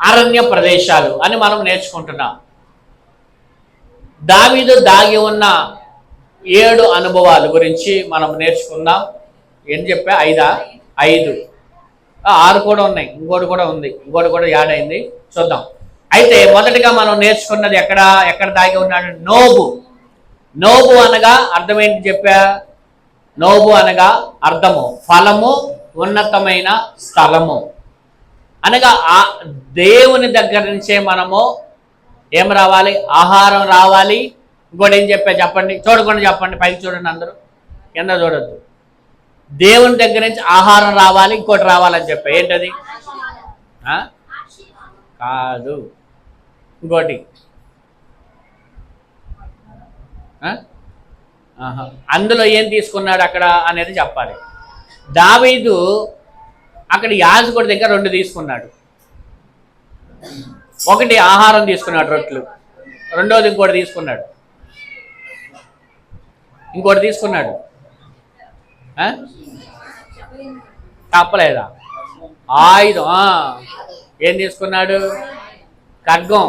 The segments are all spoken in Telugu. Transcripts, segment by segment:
అరణ్య ప్రదేశాలు అని మనం నేర్చుకుంటున్నాం. దావీదు దాగి ఉన్న 7 అనుభవాల గురించి మనం నేర్చుకుందాం. ఏం చెప్పా? 5 6 కూడా ఉన్నాయి, ఇంకోటి కూడా ఉంది, ఇంకోటి కూడా యాడ్ అయింది, చూద్దాం. అయితే మొదటిగా మనం నేర్చుకున్నది ఎక్కడ దాగి ఉన్నాడు? నోబు అనగా అర్థం ఏంటి చెప్పా? నోబు అనగా అర్థము ఫలము, ఉన్నతమైన స్థలము అనగా దేవుని దగ్గర నుంచే మనము ఏం రావాలి? ఆహారం రావాలి. ఇంకోటి ఏం చెప్పా చెప్పండి, చూడకుండా చెప్పండి, పైకి చూడండి, అందరూ కింద చూడొద్దు. దేవుని దగ్గర నుంచి ఆహారం రావాలి, ఇంకోటి రావాలని చెప్పా. ఏంటది? కాదు, ఇంకోటి అందులో ఏం తీసుకున్నాడు అక్కడ అనేది చెప్పాలి. దావీదు అక్కడ యాజకుడి దగ్గర 2 తీసుకున్నాడు. ఒకటి ఆహారం తీసుకున్నాడు, రొట్లు. రెండోది ఇంకోటి తీసుకున్నాడు. తప్పలేదా? ఆయుధం. ఏం తీసుకున్నాడు? ఖడ్గం.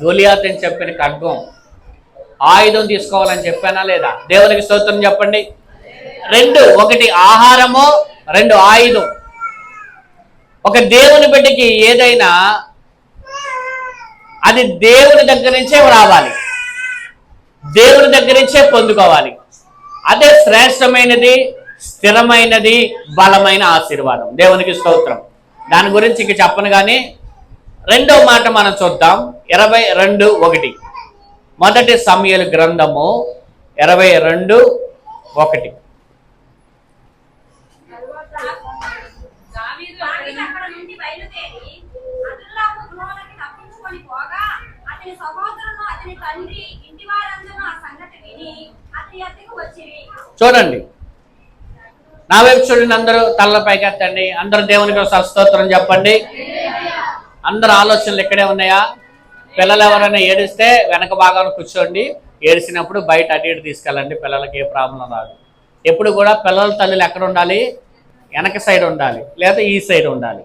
గొలియాత్ అని చెప్పిన ఖడ్గం, ఆయుధం తీసుకోవాలని చెప్పానా లేదా? దేవునికి స్తోత్రం చెప్పండి. 2, ఒకటి ఆహారము, 2 ఆయుధం. ఒక దేవుని బిడ్డకి ఏదైనా అది దేవుని దగ్గర నుంచే రావాలి, దేవుని దగ్గర నుంచే పొందుకోవాలి. అదే శ్రేష్టమైనది, స్థిరమైనది, బలమైన ఆశీర్వాదం. దేవునికి స్తోత్రం. దాని గురించి ఇంక చెప్పను. కానీ 2వ మాట మనం చూద్దాం. 22:1 మొదటి సమూయేలు గ్రంథము 22:1. చూడండి, నా వైపు చూడండి, అందరూ తల్ల పైకెత్తండి, అందరూ దేవునికి స్తోత్రం చెప్పండి. అందరు ఆలోచనలు ఇక్కడే ఉన్నాయా? పిల్లలు ఎవరైనా ఏడిస్తే వెనక భాగాన్ని కూర్చోండి. ఏడిసినప్పుడు బయట అటు ఇటు తీసుకెళ్ళండి, పిల్లలకి ఏ ప్రాబ్లం రాదు. ఎప్పుడు కూడా పిల్లల తల్లులు ఎక్కడ ఉండాలి? వెనక సైడ్ ఉండాలి, లేదా ఈ సైడ్ ఉండాలి.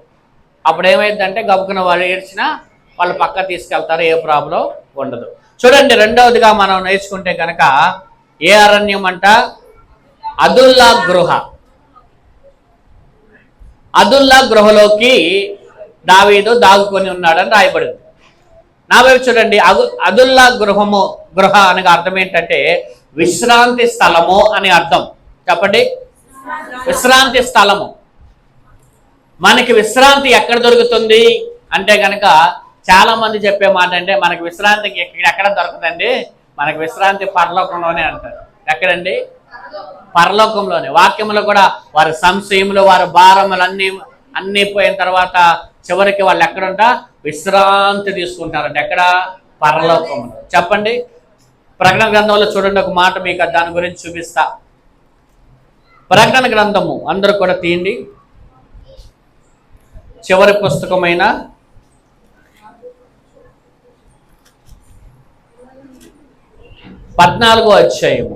అప్పుడు ఏమైందంటే గబుకున్న వాళ్ళు ఏడ్చినా వాళ్ళు పక్క తీసుకెళ్తారు, ఏ ప్రాబ్లం ఉండదు. చూడండి, 2వదిగా మనం నేర్చుకుంటే కనుక ఏ అరణ్యం అంట? అదుల్లా గృహ. అదుల్లా గృహలోకి దావీదు దాగుకొని ఉన్నాడని రాయబడింది. నా వైపు చూడండి, అదుల్లా గృహ అనగా అర్థం ఏంటంటే విశ్రాంతి స్థలము అని అర్థం. చెప్పండి, విశ్రాంతి స్థలము. మనకి విశ్రాంతి ఎక్కడ దొరుకుతుంది అంటే కనుక చాలా మంది చెప్పే మాట అంటే మనకి విశ్రాంతికి ఎక్కడ దొరకదండి, మనకి విశ్రాంతి పరలోకంలోనే అంటారు. ఎక్కడండి? పరలోకంలోనే. వాక్యంలో కూడా వారి సంశయములు, వారి భారములు అన్నీ పోయిన తర్వాత చివరికి వాళ్ళు ఎక్కడుంటా? విశ్రాంతి తీసుకుంటారంట. ఎక్కడ? పరలోకంలో. చెప్పండి, ప్రకటన గ్రంథంలో చూడండి, ఒక మాట మీకు దాని గురించి చూపిస్తా. ప్రకటన గ్రంథము అందరూ కూడా తీయండి. చివరి పుస్తకమైన 14వ అధ్యాయము.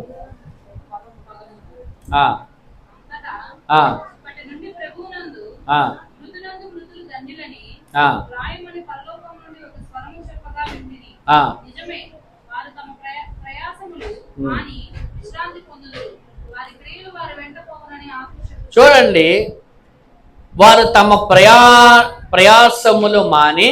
చూడండి, వారు తమ ప్రయాసములు మాని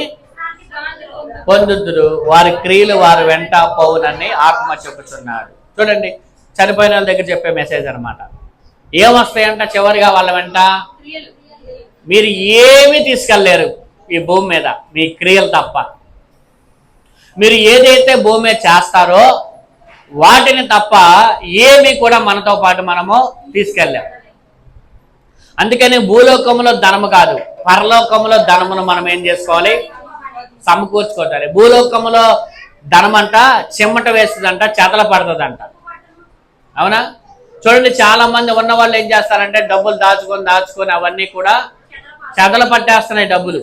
పొందుదురు, వారి క్రియలు వారి వెంట పోవునని ఆత్మ చెప్పుచున్నాడు. చూడండి, చనిపోయిన వాళ్ళ దగ్గర చెప్పే మెసేజ్ అనమాట. ఏమొస్తాయంట చివరిగా వాళ్ళ వెంట? మీరు ఏమీ తీసుకెళ్ళలేరు ఈ భూమి మీద, మీ క్రియలు తప్ప. మీరు ఏదైతే భూమి మీద చేస్తారో వాటిని తప్ప ఏమీ కూడా మనతో పాటు మనము తీసుకెళ్ళాం. అందుకని భూలోకంలో ధనము కాదు, పరలోకంలో ధనమును మనం ఏం చేసుకోవాలి? సమకూర్చుకోవాలి. భూలోకంలో ధనం అంట చెమ్మట వేస్తుందంట, చెదల పడుతుందంట. అవునా? చూడండి, చాలా మంది ఉన్న వాళ్ళు ఏం చేస్తారంటే డబ్బులు దాచుకొని అవన్నీ కూడా చెదల పట్టేస్తున్నాయి డబ్బులు.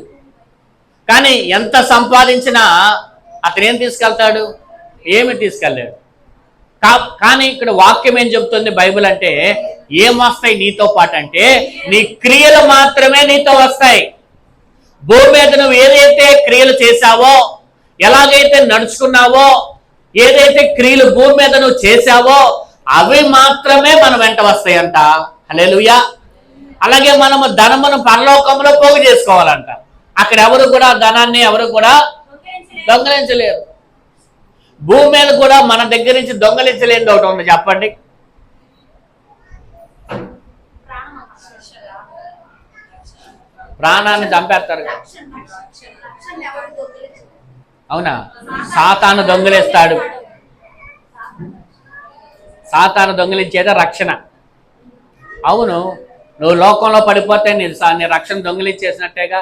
కానీ ఎంత సంపాదించినా అతను ఏం తీసుకెళ్తాడు? ఏమి తీసుకెళ్ళాడు. కానీ ఇక్కడ వాక్యం ఏం చెప్తుంది బైబిల్ అంటే, ఏమొస్తాయి నీతో పాటు అంటే నీ క్రియలు మాత్రమే నీతో వస్తాయి. భూమి మీద నువ్వు ఏదైతే క్రియలు చేశావో, ఎలాగైతే నడుచుకున్నావో, ఏదైతే క్రియలు భూమి మీద నువ్వు చేశావో అవి మాత్రమే మన వెంట వస్తాయంట. హల్లెలూయా. అలాగే మనము ధనమును పరలోకంలో పోగు చేసుకోవాలంట. అక్కడ ఎవరు కూడా ధనాన్ని ఎవరు కూడా దొంగలించలేరు. భూమి మీద కూడా మన దగ్గర నుంచి దొంగలించలేనిది ఒకటి ఉంది, చెప్పండి. ప్రాణాన్ని చంపేస్తారు. అవునా? సాతాను దొంగిలిస్తాడు. సాతాను దొంగిలించేదే రక్షణ. అవును, నువ్వు లోకంలో పడిపోతే నీ రక్షణ దొంగిలించేసినట్టేగా.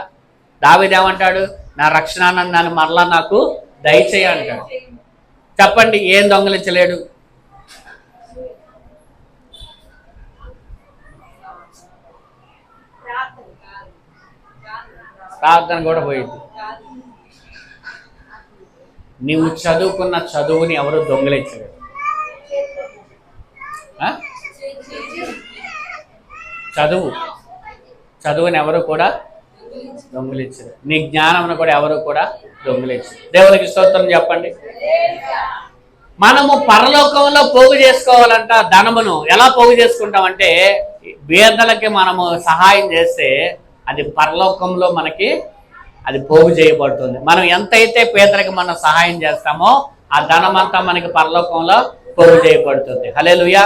దావీదేమంటాడు? నా రక్షణ నన్ను మరలా నాకు దయచేయ అంటాడు. చెప్పండి, ఏం దొంగిలించలేడు? ప్రార్థన కూడా పోయింది. నీవు చదువుకున్న చదువుని ఎవరు దొంగిలించలేరు. చదువుని ఎవరు కూడా దొంగిలించరు. నీ జ్ఞానమును కూడా ఎవరు కూడా దొంగిలించరు. దేవునికి స్తోత్రం చెప్పండి. మనము పరలోకంలో పోగు చేసుకోవాలంట. ధనమును ఎలా పోగు చేసుకుంటామంటే, పేదలకి మనము సహాయం చేస్తే అది పరలోకంలో మనకి అది పోగు చేయబడుతుంది. మనం ఎంతైతే పేదలకి మనం సహాయం చేస్తామో ఆ ధనం అంతా మనకి పరలోకంలో పోగు చేయబడుతుంది. హల్లెలూయా.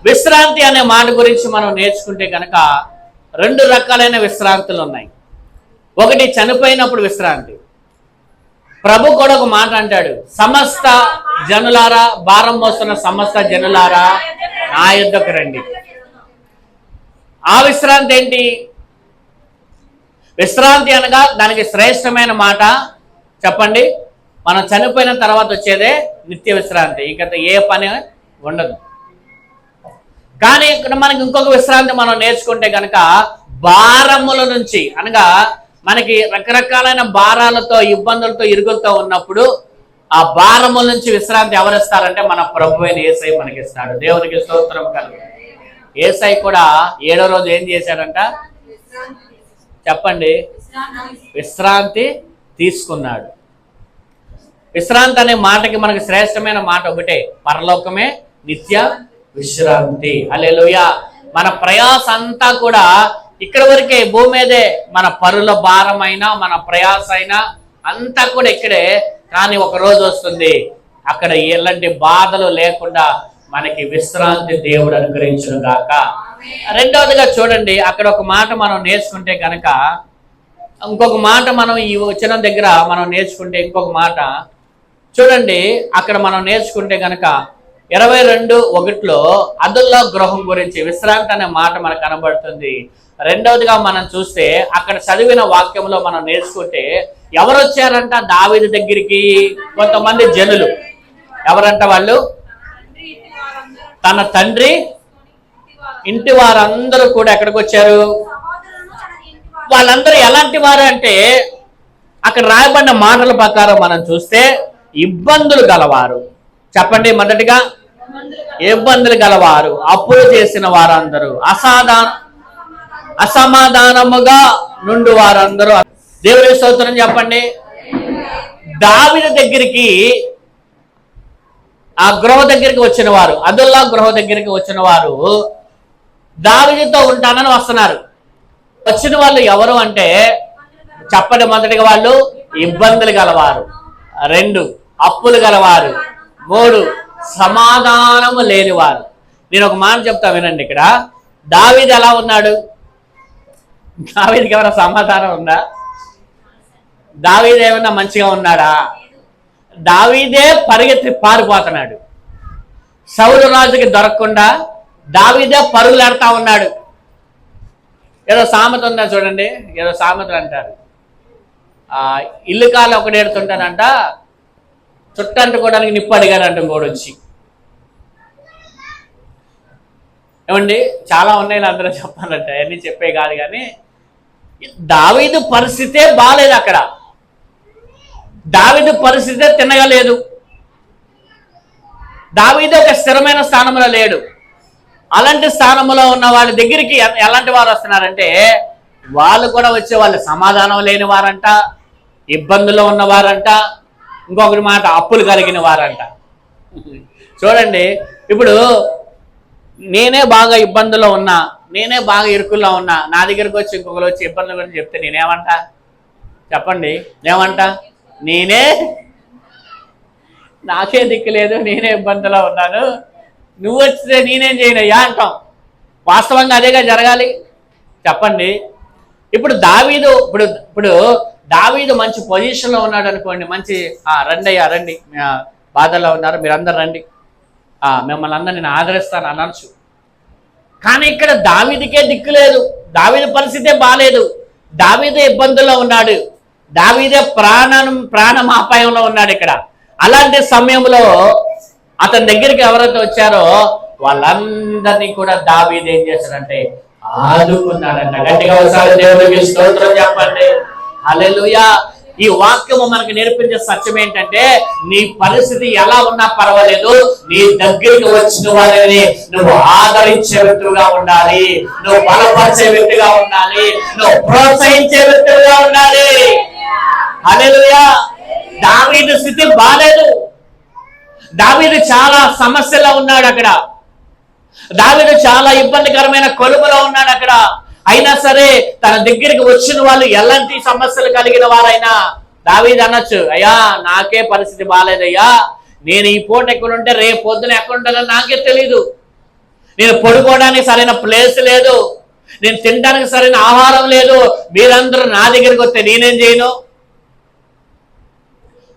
విశ్రాంతి అనే మాట గురించి మనం నేర్చుకుంటే కనుక 2 రకాలైన విశ్రాంతులు ఉన్నాయి. ఒకటి చనిపోయినప్పుడు విశ్రాంతి. ప్రభు కూడా ఒక మాట అంటాడు, సమస్త జనులారా, భారం మోస్తున్న సమస్త జనులారా నా యొద్దకు రండి. ఆ విశ్రాంతి ఏంటి? విశ్రాంతి అనగా దానికి శ్రేష్టమైన మాట చెప్పండి, మనం చనిపోయిన తర్వాత వచ్చేదే నిత్య విశ్రాంతి. ఇక ఏ పని ఉండదు. కానీ ఇక్కడ మనకి ఇంకొక విశ్రాంతి మనం నేర్చుకుంటే కనుక, భారముల నుంచి అనగా మనకి రకరకాలైన భారాలతో, ఇబ్బందులతో, ఇరుగులతో ఉన్నప్పుడు ఆ భారముల నుంచి విశ్రాంతి ఎవరిస్తారంటే మన ప్రభు అయిన యేసయ్య మనకి ఇస్తాడు. దేవునికి స్తోత్రం కలుగు. యేసయ్య కూడా 7వ రోజు ఏం చేశాడంట చెప్పండి? విశ్రాంతి తీసుకున్నాడు. విశ్రాంతి అనే మాటకి మనకి శ్రేష్టమైన మాట ఒకటే, పరలోకమే నిత్య విశ్రాంతి. హల్లెలూయా. మన ప్రయాస అంతా కూడా ఇక్కడ వరకే, భూమి మీదే. మన పరుల భారమైనా మన ప్రయాస అయినా అంతా కూడా ఇక్కడే. కానీ ఒక రోజు వస్తుంది, అక్కడ ఎలాంటి బాధలు లేకుండా మనకి విశ్రాంతి దేవుడు అనుగ్రహించును గాక. రెండవదిగా చూడండి, అక్కడ ఒక మాట మనం నేర్చుకుంటే కనుక, ఇంకొక మాట మనం ఈ వచనం దగ్గర మనం నేర్చుకుంటే ఇంకొక మాట చూడండి. అక్కడ మనం నేర్చుకుంటే కనుక 22:1 అదుల్లా గృహం గురించి విశ్రాంతి అనే మాట మనకు కనబడుతుంది. రెండవదిగా మనం చూస్తే అక్కడ చదివిన వాక్యంలో మనం నేర్చుకుంటే ఎవరు వచ్చారంట దావీదు దగ్గరికి? కొంతమంది జనులు. ఎవరంట వాళ్ళు? తన తండ్రి ఇంటి వారందరూ కూడా ఎక్కడికి వచ్చారు? వాళ్ళందరూ ఎలాంటి వారు అంటే, అక్కడ రాయబడిన మాటల ప్రకారం మనం చూస్తే ఇబ్బందులు గలవారు. చెప్పండి, మొదటిగా ఇబ్బందులు గలవారు, అప్పులు చేసిన వారందరూ, అసమాధానముగా నుండి వారందరూ. దేవుని స్తోత్రం చెప్పండి. దావీదు దగ్గరికి, ఆ గృహ దగ్గరికి వచ్చిన వారు, అదుల్లా గృహ దగ్గరికి వచ్చిన వారు దావీదుతో ఉంటానని వస్తున్నారు. వచ్చిన వాళ్ళు ఎవరు అంటే చెప్పండి, మొదటిగా వాళ్ళు ఇబ్బందులు గలవారు, 2 అప్పులు గలవారు, 3 సమాధానము లేనివారు. నేను ఒక మాట చెప్తా వినండి. ఇక్కడ దావీదు ఎలా ఉన్నాడు? దావీదుకి ఏమైనా సమాధానం ఉందా? దావీదు ఏమైనా మంచిగా ఉన్నాడా? దావీదే పరిగెత్తి పారిపోతున్నాడు. సౌలు రాజుకి దొరకకుండా దావీదే పరుగులు ఆడుతా ఉన్నాడు. ఏదో సామెత ఉందా చూడండి, ఏదో సామెతలు అంటారు, ఇల్లు కాలు ఒకటి ఏడుతుంటానంట, చుట్ట అంటుకోవడానికి నిప్పు అడిగాడంట ఇంకోటి వచ్చి. ఏమండి, చాలా ఉన్నాయి అందరూ చెప్పాలంటే, అన్నీ చెప్పే కాదు. కానీ దావీదు పరిస్థితే బాగాలేదు. అక్కడ దావీదు పరిస్థితే తినగలేదు. దావీదు ఒక స్థిరమైన స్థానంలో లేడు. అలాంటి స్థానంలో ఉన్న వాడి దగ్గరికి ఎలాంటి వారు వస్తున్నారంటే వాళ్ళు కూడా వచ్చే వాళ్ళు సమాధానం లేని వారంట, ఇబ్బందుల్లో ఉన్నవారంట, ఇంకొకటి మాట అప్పులు కలిగిన వారంట. చూడండి, ఇప్పుడు నేనే బాగా ఇబ్బందుల్లో ఉన్నా, నేనే బాగా ఇరుకుల్లో ఉన్నా, నా దగ్గరికి వచ్చి ఇంకొకరు వచ్చి ఇబ్బందుల గురించి చెప్తే నేనేమంటా చెప్పండి? ఏమంటా? నాకే దిక్కు లేదు, నేనే ఇబ్బందిలో ఉన్నాను, నువ్వు వచ్చితే నేనేం చేయనయ్యా అంటాం. వాస్తవంగా అదేగా జరగాలి. చెప్పండి. ఇప్పుడు దావీదు మంచి పొజిషన్లో ఉన్నాడు అనుకోండి, మంచి రండి రండి, బాధల్లో ఉన్నారు మీరందరూ రండి, మిమ్మల్ని అందరూ నేను ఆదరిస్తాను అనొచ్చు. కానీ ఇక్కడ దావీదుకే దిక్కు లేదు, దావీదు పరిస్థితే బాలేదు, దావీదే ఇబ్బందుల్లో ఉన్నాడు, దావీదే ప్రాణమాపాయంలో ఉన్నాడు ఇక్కడ. అలాంటి సమయంలో అతని దగ్గరికి ఎవరైతే వచ్చారో వాళ్ళందరినీ కూడా దావీదు ఏం చేశాడంటే ఆదుకున్నాడంట. గట్టిగా ఒకసారి దేవుడికి స్తోత్రం చెప్పండి. హల్లెలూయా. ఈ వాక్యము మనకు నేర్పించే సత్యం ఏంటంటే, నీ పరిస్థితి ఎలా ఉన్నా పర్వాలేదు, నీ దగ్గరికి వచ్చిన వారిని నువ్వు ఆదరించే వ్యక్తిగా ఉండాలి, నువ్వు బలపరిచే వ్యక్తిగా ఉండాలి, నువ్వు ప్రోత్సహించే వ్యక్తిగా ఉండాలి. హల్లెలూయా. దావీదు స్థితి బాలేదు, దావీదు చాలా సమస్యలో ఉన్నాడు అక్కడ, దావీదు చాలా ఇబ్బందికరమైన కొలుములో ఉన్నాడు అక్కడ. అయినా సరే తన దగ్గరికి వచ్చిన వాళ్ళు ఎలాంటి సమస్యలు కలిగిన వారైనా దావీదు అనొచ్చు, అయ్యా నాకే పరిస్థితి బాగాలేదయ్యా, నేను ఈ పూట ఎక్కడుంటే రేపు పొద్దున ఎక్కడుంటానో నాకే తెలీదు, నేను పడుకోవడానికి సరైన ప్లేస్ లేదు, నేను తినడానికి సరైన ఆహారం లేదు, మీరందరూ నా దగ్గరికి వస్తే నేనేం చేయను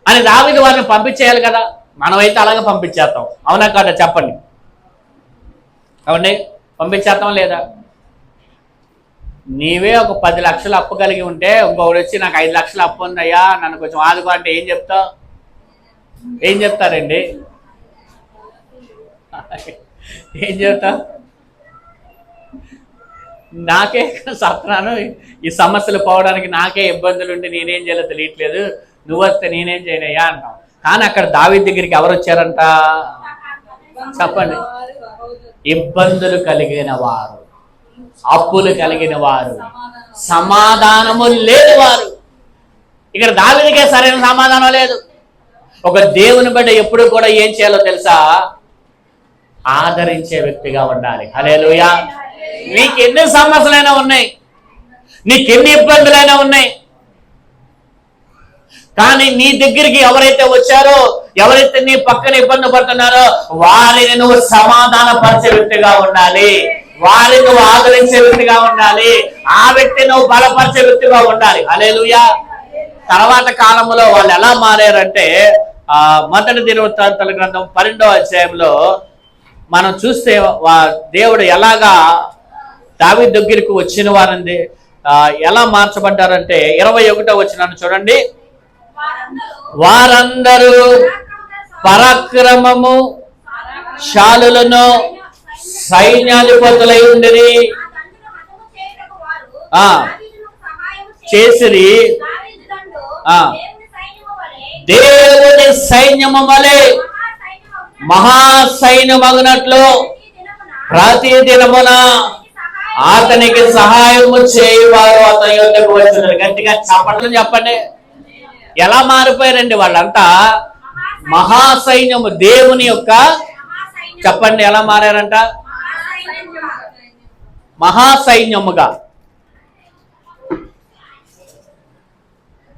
అని దావీదు వారిని పంపించేయాలి కదా. మనమైతే అలాగే పంపించేస్తాం, అవునా కాదా చెప్పండి? అవునండి, పంపించేస్తాం లేదా? నీవే ఒక 10 లక్షలు అప్పు కలిగి ఉంటే ఇంకొకటి వచ్చి నాకు 5 లక్షలు అప్పు ఉందయ్యా నన్ను కొంచెం ఆదుకో అంటే ఏం చెప్తావు? ఏం చెప్తారండి? ఏం చెప్తావు? నాకే సత్రాను, ఈ సమస్యలు పోవడానికి నాకే ఇబ్బందులు ఉండి నేనేం చేయాలో తెలియట్లేదు, నువ్వు వస్తే నేనేం చేయనయ్యా అంటాం. కానీ అక్కడ దావీదు దగ్గరికి ఎవరు వచ్చారంట చెప్పండి? ఇబ్బందులు కలిగిన వారు, అప్పులు కలిగిన వారు, సమాధానము లేని వారు. ఇక్కడ దావీదుకే సరైన సమాధానం లేదు. ఒక దేవుని బిడ్డ ఎప్పుడు కూడా ఏం చేయాలో తెలుసా? ఆదరించే వ్యక్తిగా ఉండాలి. హల్లెలూయా. నీకు ఎన్ని సమస్యలైనా ఉన్నాయి, నీకెన్ని ఇబ్బందులైనా ఉన్నాయి, కానీ నీ దగ్గరికి ఎవరైతే వచ్చారో, ఎవరైతే నీ పక్కన ఇబ్బంది పడుతున్నారో వారిని నువ్వు సమాధానపరిచే వ్యక్తిగా ఉండాలి, వారిని నువ్వు ఆదరించే వ్యక్తిగా ఉండాలి, ఆ వ్యక్తి నువ్వు బలపరిచే వ్యక్తిగా ఉండాలి. హల్లెలూయా. తర్వాత కాలంలో వాళ్ళు ఎలా మారారంటే, మొదటి దినవృత్తాంతాల గ్రంథం 12వ అధ్యాయంలో మనం చూస్తే దేవుడు ఎలాగా దావీదు దగ్గరికి వచ్చిన వారిని ఎలా మార్చబడ్డారంటే 21వ వచనాన్ని చూడండి. వారందరూ పరాక్రమము శాలులను సైన్యాధిపతులై ఉండిరి, చేసిరి, దేవుని సైన్యము వలె మహాసైన్యమగునట్లు ప్రతి దినమున అతనికి సహాయము చేయవారు అతని యొద్దకు వచ్చినారు. గట్టిగా చెప్పండి. ఎలా మారిపోయారండి వాళ్ళంతా? మహాసైన్యము, దేవుని యొక్క, చెప్పండి ఎలా మారారంట? మహాసైన్యముగా,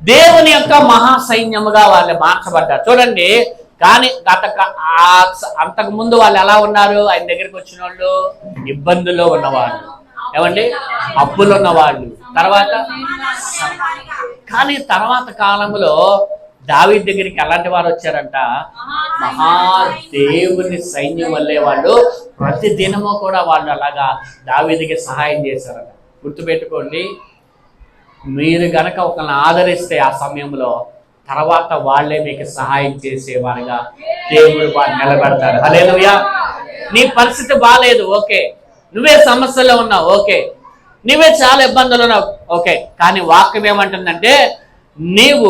దేవుని యొక్క మహాసైన్యముగా వాళ్ళు మార్చబడ్డారు. చూడండి. కానీ అంతకు ముందు వాళ్ళు ఎలా ఉన్నారు? ఆయన దగ్గరికి వచ్చిన వాళ్ళు ఇబ్బందుల్లో ఉన్నవాళ్ళు, ఏమండి అప్పులు ఉన్నవాళ్ళు. కానీ తర్వాత కాలంలో దావీదు దగ్గరికి ఎలాంటి వారు వచ్చారంట? మహాదేవుని సైన్యం వల్లే వాళ్ళు ప్రతి దినము కూడా వాళ్ళు అలాగా దావీదుకి సహాయం చేశారట. గుర్తుపెట్టుకోండి, మీరు గనక ఒకరిని ఆదరిస్తే ఆ సమయంలో తర్వాత వాళ్ళే మీకు సహాయం చేసేవారుగా దేవుడు వారిని నిలబెడతాడు. హల్లెలూయా. నీ పరిస్థితి బాగాలేదు, ఓకే, నువ్వే సమస్యలో ఉన్నావు, ఓకే, నువ్వే చాలా ఇబ్బందులు ఉన్నావు, ఓకే, కానీ వాక్యం ఏమంటుందంటే, నీవు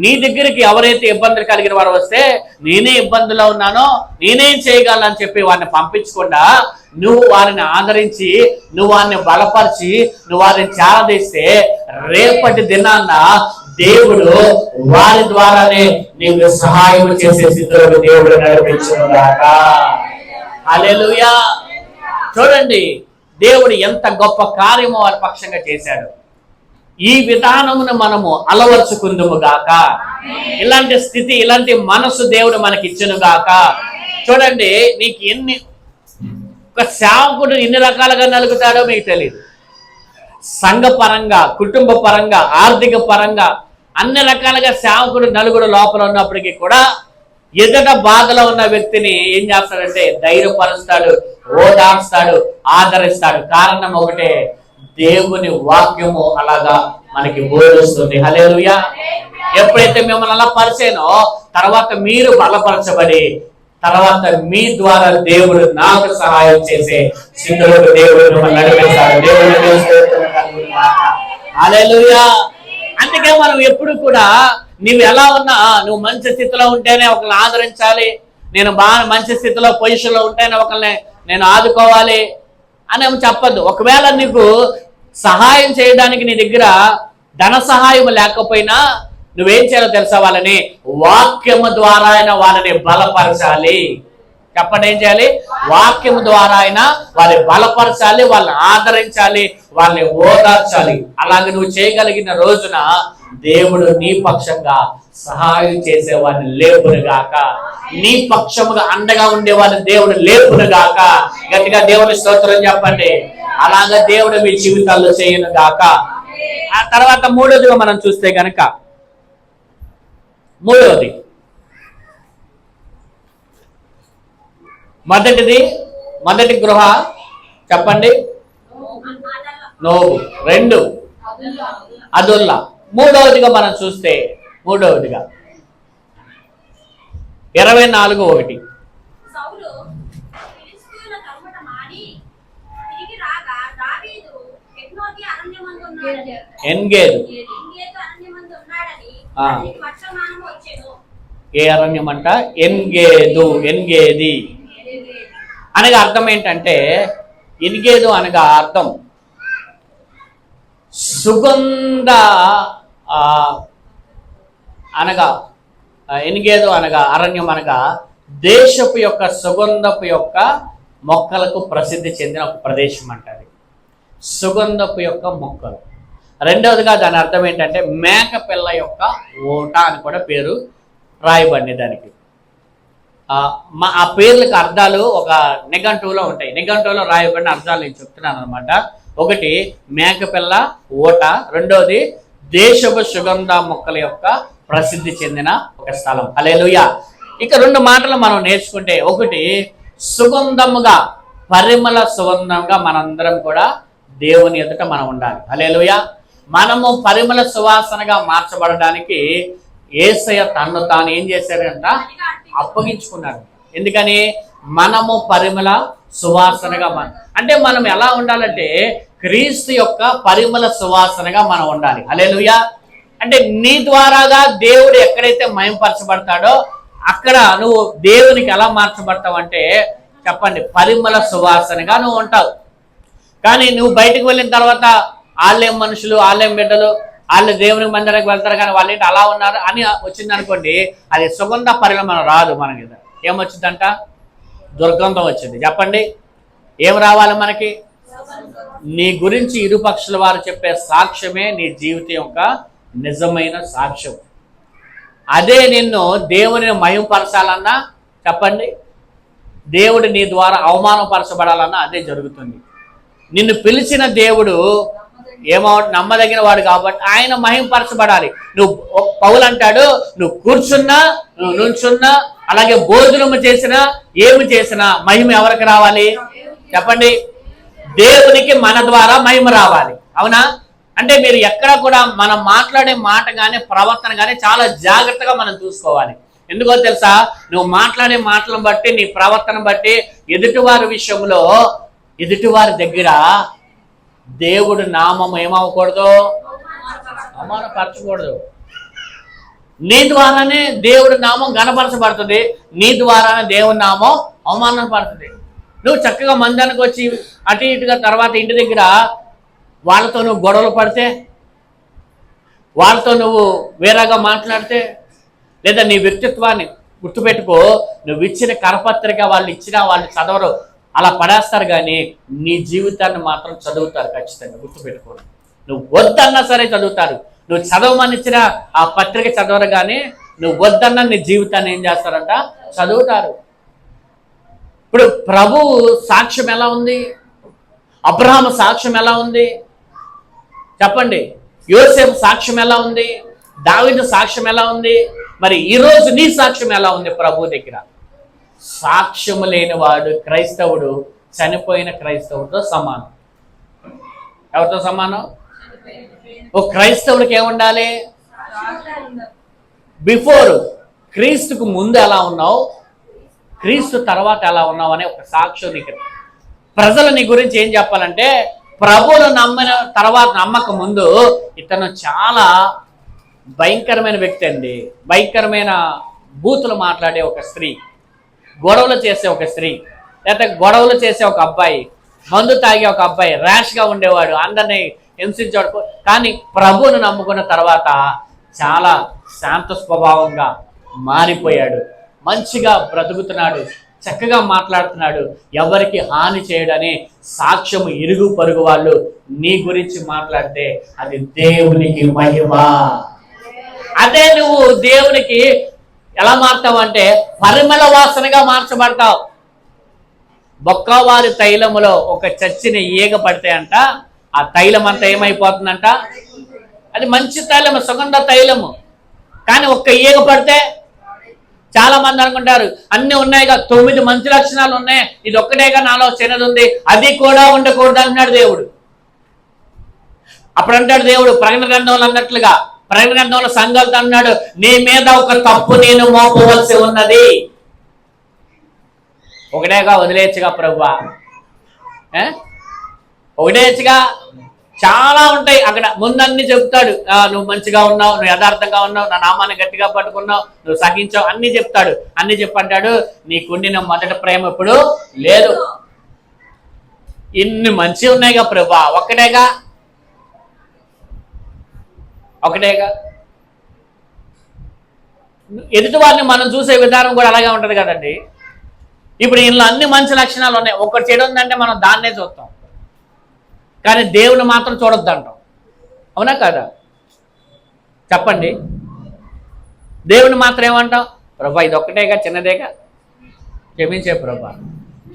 నీ దగ్గరికి ఎవరైతే ఇబ్బందులు కలిగిన వారు వస్తే నేనే ఇబ్బందులో ఉన్నానో నేనేం చేయగలను అని చెప్పి వారిని పంపించకుండా నువ్వు వారిని ఆదరించి, నువ్వు వారిని బలపరిచి, నువ్వు వారిని చేరదీస్తే రేపటి దినాన్న దేవుడు వారి ద్వారానే నీకు సహాయం చేసే స్థితిలో దేవుడు నడిపించుగాక. హల్లెలూయా. చూడండి దేవుడు ఎంత గొప్ప కార్యము వారి పక్షంగా చేశాడు. ఈ విధానమును మనము అలవర్చుకుందుము గాక. ఇలాంటి స్థితి, ఇలాంటి మనసు దేవుడు మనకి ఇచ్చును గాక. చూడండి, నీకు ఒక సేవకుడు ఎన్ని రకాలుగా నలుగుతాడో మీకు తెలియదు. సంఘ పరంగా, కుటుంబ పరంగా, ఆర్థిక పరంగా అన్ని రకాలుగా సేవకుడు నలుగురు లోపల ఉన్నప్పటికీ కూడా ఎదుట బాధలో ఉన్న వ్యక్తిని ఏం చేస్తాడంటే ధైర్యపరుస్తాడు, ఓదార్స్తాడు, ఆదరిస్తాడు. కారణం ఒకటే, దేవుని వాక్యము అలాగా మనకి బోధిస్తుంది. హల్లెలూయా. ఎప్పుడైతే మిమ్మల్ని అలా పరిచేనో తర్వాత మీరు బలపరచబడి తర్వాత మీ ద్వారా దేవుడు నాకు సహాయం చేసే స్థితిలో దేవుడు మిమ్మల్ని నడిపిస్తాడు. హల్లెలూయా. అందుకే మనం ఎప్పుడు కూడా నువ్వు ఎలా ఉన్నా, నువ్వు మంచి స్థితిలో ఉంటేనే ఒకరిని ఆదరించాలి, నేను బాగా మంచి స్థితిలో పొజిషన్లో ఉంటేనే ఒకరిని నేను ఆదుకోవాలి అని చెప్పద్దు. ఒకవేళ నీకు సహాయం చేయడానికి నీ దగ్గర ధన సహాయం లేకపోయినా నువ్వేం చేయాలో తెలుసా? వాళ్ళని వాక్యము ద్వారా అయినా వాళ్ళని బలపరచాలి. చెప్పండి, ఏం చేయాలి? వాక్యము ద్వారా అయినా వాళ్ళని బలపరచాలి, వాళ్ళని ఆదరించాలి, వాళ్ళని ఓదార్చాలి. అలాగే నువ్వు చేయగలిగిన రోజున దేవుడు నీ పక్షంగా సహాయం చేసేవాడిని లేపును గాక. నీ పక్షముగా అండగా ఉండేవాడిని దేవుడు లేపును గాక. గట్టిగా దేవుని స్తోత్రం చెప్పండి. అలాగా దేవుడు మీ జీవితాల్లో చేయను గాక. ఆ తర్వాత మూడోదిగా మనం చూస్తే గనక, మొదటి గృహ చెప్పండి, నోబు. 2 అదుల్లా. మూడవదిగా మనం చూస్తే 24:1 ఎన్గేదు. ఏ అరణ్యం అంట? ఎన్గేది అనగా అర్థం ఏంటంటే, ఎన్గేదు అనగా అర్థం సుగంధ అనగా, ఎన్గేదు అనగా అరణ్యం అనగా దేశపు యొక్క సుగంధపు యొక్క మొక్కలకు ప్రసిద్ధి చెందిన ఒక ప్రదేశం అంటది. సుగంధపు యొక్క మొక్కలు. రెండవదిగా దాని అర్థం ఏంటంటే మేక పిల్ల యొక్క ఓట అని కూడా పేరు రాయబడింది దానికి. ఆ పేర్లకు అర్థాలు ఒక నిఘంటువులో ఉంటాయి. నిఘంటువులో రాయబడిన అర్థాలు నేను చెప్తున్నాను అనమాట. ఒకటి మేకపిల్ల ఓట, రెండోది దేశపు సుగంధ మొక్కల యొక్క ప్రసిద్ధి చెందిన ఒక స్థలం. హల్లెలూయా. ఇక 2 మాటలు మనం నేర్చుకుంటే, ఒకటి సుగంధముగా, పరిమళ సుగంధంగా మనందరం కూడా దేవుని ఎదుట మనం ఉండాలి. హల్లెలూయా. మనము పరిమళ సువాసనగా మార్చబడడానికి యేసయ్య తన్ను తాను ఏం చేశాడంట? అప్పగించుకున్నాడు. ఎందుకని? మనము పరిమళ సువాసనగా అంటే మనం ఎలా ఉండాలంటే క్రీస్తు యొక్క పరిమళ సువాసనగా మనం ఉండాలి. హల్లెలూయా. అంటే నీ ద్వారాగా దేవుడు ఎక్కడైతే మహిమపరచబడతాడో అక్కడ నువ్వు దేవునికి ఎలా మార్చబడతావు అంటే చెప్పండి, పరిమళ సువాసనగా నువ్వు ఉంటావు. కానీ నువ్వు బయటకు వెళ్ళిన తర్వాత వాళ్ళేం మనుషులు, వాళ్ళేం బిడ్డలు, వాళ్ళు దేవుని మందిరానికి వెళ్తారు కానీ వాళ్ళు ఏంటి అలా ఉన్నారు అని వచ్చింది అనుకోండి, అది సుగంధ పరిమళం రాదు. మనకి ఏమొచ్చిందంట? దుర్గంధం వచ్చింది. చెప్పండి, ఏం రావాలి మనకి? నీ గురించి ఇరుపక్షుల వారు చెప్పే సాక్ష్యమే నీ జీవితం యొక్క నిజమైన సాక్ష్యం. అదే నిన్ను దేవుని మహిమపరచాలన్నా చెప్పండి, దేవుడు నీ ద్వారా అవమానపరచబడాలన్నా అదే జరుగుతుంది. నిన్ను పిలిచిన దేవుడు నమ్మదగిన వాడు కాబట్టి ఆయన మహిమపరచబడాలి. నువ్వు పౌలు అంటాడు, నువ్వు కూర్చున్నా, నువ్వు నుంచున్నా, అలాగే భోజనము చేసినా, ఏమి చేసినా మహిమ ఎవరికి రావాలి? చెప్పండి, దేవునికి మన ద్వారా మహిమ రావాలి. అవునా? అంటే మీరు ఎక్కడ కూడా మనం మాట్లాడే మాట కానీ ప్రవర్తన కానీ చాలా జాగ్రత్తగా మనం చూసుకోవాలి. ఎందుకో తెలుసా? నువ్వు మాట్లాడే మాటలను బట్టి, నీ ప్రవర్తన బట్టి ఎదుటివారి విషయంలో, ఎదుటివారి దగ్గర దేవుడు నామం ఏమవ్వకూడదు, అవమానపరచకూడదు. నీ ద్వారానే దేవుడి నామం గణపరచబడుతుంది, నీ ద్వారానే దేవుడి నామం అవమానపడుతుంది. నువ్వు చక్కగా మందానికి వచ్చి అటు ఇటుగా తర్వాత ఇంటి దగ్గర వాళ్ళతో నువ్వు గొడవలు పడితే, వాళ్ళతో నువ్వు వేరేగా మాట్లాడితే, లేదా నీ వ్యక్తిత్వాన్ని గుర్తుపెట్టుకో, నువ్వు ఇచ్చిన కరపత్రిక వాళ్ళు ఇచ్చినా వాళ్ళు చదవరు, అలా పడేస్తారు. కానీ నీ జీవితాన్ని మాత్రం చదువుతారు ఖచ్చితంగా, గుర్తుపెట్టుకో. నువ్వు వద్దన్నా సరే చదువుతారు. నువ్వు చదవమని ఇచ్చిన ఆ పత్రిక చదవరు, కానీ నువ్వు వద్దన్నా నీ జీవితాన్ని ఏం చేస్తారంట, చదువుతారు. ఇప్పుడు ప్రభు సాక్ష్యం ఎలా ఉంది? అబ్రహాము సాక్ష్యం ఎలా ఉంది చెప్పండి? యోసేపు సాక్ష్యం ఎలా ఉంది? దావీదు సాక్ష్యం ఎలా ఉంది? మరి ఈరోజు నీ సాక్ష్యం ఎలా ఉంది ప్రభు దగ్గర? సాక్ష్యము లేనివాడు క్రైస్తవుడు చనిపోయిన క్రైస్తవుడితో సమానం. ఎవరితో సమానం? ఓ క్రైస్తవుడికి ఏముండాలి? బిఫోర్, క్రీస్తుకు ముందు ఎలా ఉన్నావు, క్రీస్తు తర్వాత ఎలా ఉన్నావు అనే ఒక సాక్ష్యం నీకు. ప్రజలు నీ గురించి ఏం చెప్పాలంటే, ప్రభువును నమ్మిన తర్వాత నమ్మక ముందు ఇతను చాలా భయంకరమైన వ్యక్తి అండి, భయంకరమైన బూతులు మాట్లాడే ఒక స్త్రీ, గొడవలు చేసే ఒక స్త్రీ, లేకపోతే గొడవలు చేసే ఒక అబ్బాయి, మందు తాగే ఒక అబ్బాయి, ర్యాష్గా ఉండేవాడు, అందరినీ హింసించాడు. కానీ ప్రభువును నమ్ముకున్న తర్వాత చాలా శాంత స్వభావంగా మారిపోయాడు, మంచిగా బ్రతుకుతున్నాడు, చక్కగా మాట్లాడుతున్నాడు, ఎవరికి హాని చేయడని సాక్ష్యము ఇరుగు పరుగు వాళ్ళు నీ గురించి మాట్లాడితే అది దేవునికి మహిమ. అదే నువ్వు దేవునికి ఎలా మారుతావు అంటే పరిమళ వాసనగా మార్చబడతావు. బొక్కవారి తైలములో ఒక చచ్చిన ఈగ పడితే అంట, ఆ తైలం అంతా ఏమైపోతుందంట, అది మంచి తైలము, సుగంధ తైలము. కానీ ఒక్క ఈగ పడితే, చాలా మంది అనుకుంటారు అన్ని ఉన్నాయిగా, 9 మంచి లక్షణాలు ఉన్నాయి, ఇది ఒక్కటేగా నాలో చిన్నది ఉంది, అది కూడా ఉండకూడదు అంటున్నాడు దేవుడు. అప్పుడు అంటాడు దేవుడు ప్రకటన గ్రంథంలో అన్నట్లుగా, ప్రకటన గ్రంథంలో సంఘాలతో అన్నాడు, నీ మీద ఒక తప్పు నేను మోపవలసి ఉన్నది. ఒకటేగా వదిలేయచ్చుగా ప్రభువా, ఒకటేచ్చుగా, చాలా ఉంటాయి అక్కడ. ముందన్నీ చెప్తాడు, నువ్వు మంచిగా ఉన్నావు, నువ్వు యథార్థంగా ఉన్నావు, నా నామాన్ని గట్టిగా పట్టుకున్నావు, నువ్వు సహించావు, అన్ని చెప్తాడు. అన్ని చెప్పంటాడు, నీకుండిన మొదటి ప్రేమ ఇప్పుడు లేదు. ఇన్ని మంచి ఉన్నాయిగా ప్రభా, ఒక్కటేగా, ఒకటేగా. ఎదుటి వారిని మనం చూసే విధానం కూడా అలాగే ఉంటుంది కదండి. ఇప్పుడు ఇందులో అన్ని మంచి లక్షణాలు ఉన్నాయి, ఒకటి చెడు ఉందంటే మనం దాన్నే చూస్తాం, కానీ దేవుని మాత్రం చూడొద్దు అంటాం. అవునా కాదా చెప్పండి? దేవుని మాత్రం ఏమంటాం? ప్రభా ఇది ఒక్కటేగా, చిన్నదేగా, క్షమించే ప్రభా.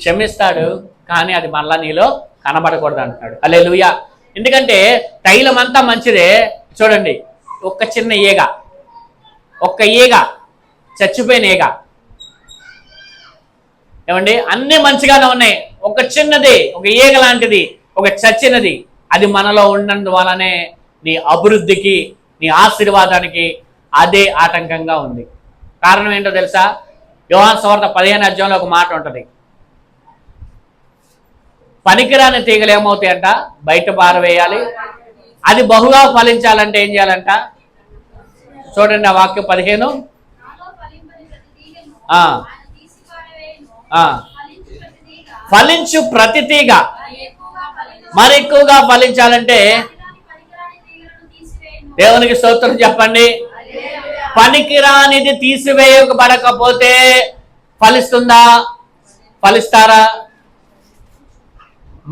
క్షమిస్తాడు, కానీ అది మళ్ళా నీలో కనబడకూడదు అంటున్నాడు. హల్లెలూయా. ఎందుకంటే తైలం అంతా మంచిదే. చూడండి, ఒక్క చిన్న ఈగ, ఒక్క ఈగ, చచ్చిపోయిన ఈగ, ఏమండి, అన్నీ మంచిగానే ఉన్నాయి, ఒక చిన్నది, ఒక ఈగ లాంటిది, ఒక చచ్చినది, అది మనలో ఉన్నందువలనే నీ అభివృద్ధికి, నీ ఆశీర్వాదానికి అదే ఆటంకంగా ఉంది. కారణం ఏంటో తెలుసా? యోహాను సువార్త 15వ అధ్యాయంలో ఒక మాట ఉంటుంది, పనికిరాని తీగలు ఏమవుతాయంట, బయట పారవేయాలి. అది బహుగా ఫలించాలంటే ఏం చేయాలంట? చూడండి ఆ వాక్యం 15. ఫలించు ప్రతి తీగ మరి ఎక్కువగా ఫలించాలంటే దేవునికి స్తోత్రం చెప్పండి. పనికిరానిది తీసివేయబడకపోతే ఫలిస్తుందా? ఫలిస్తారా?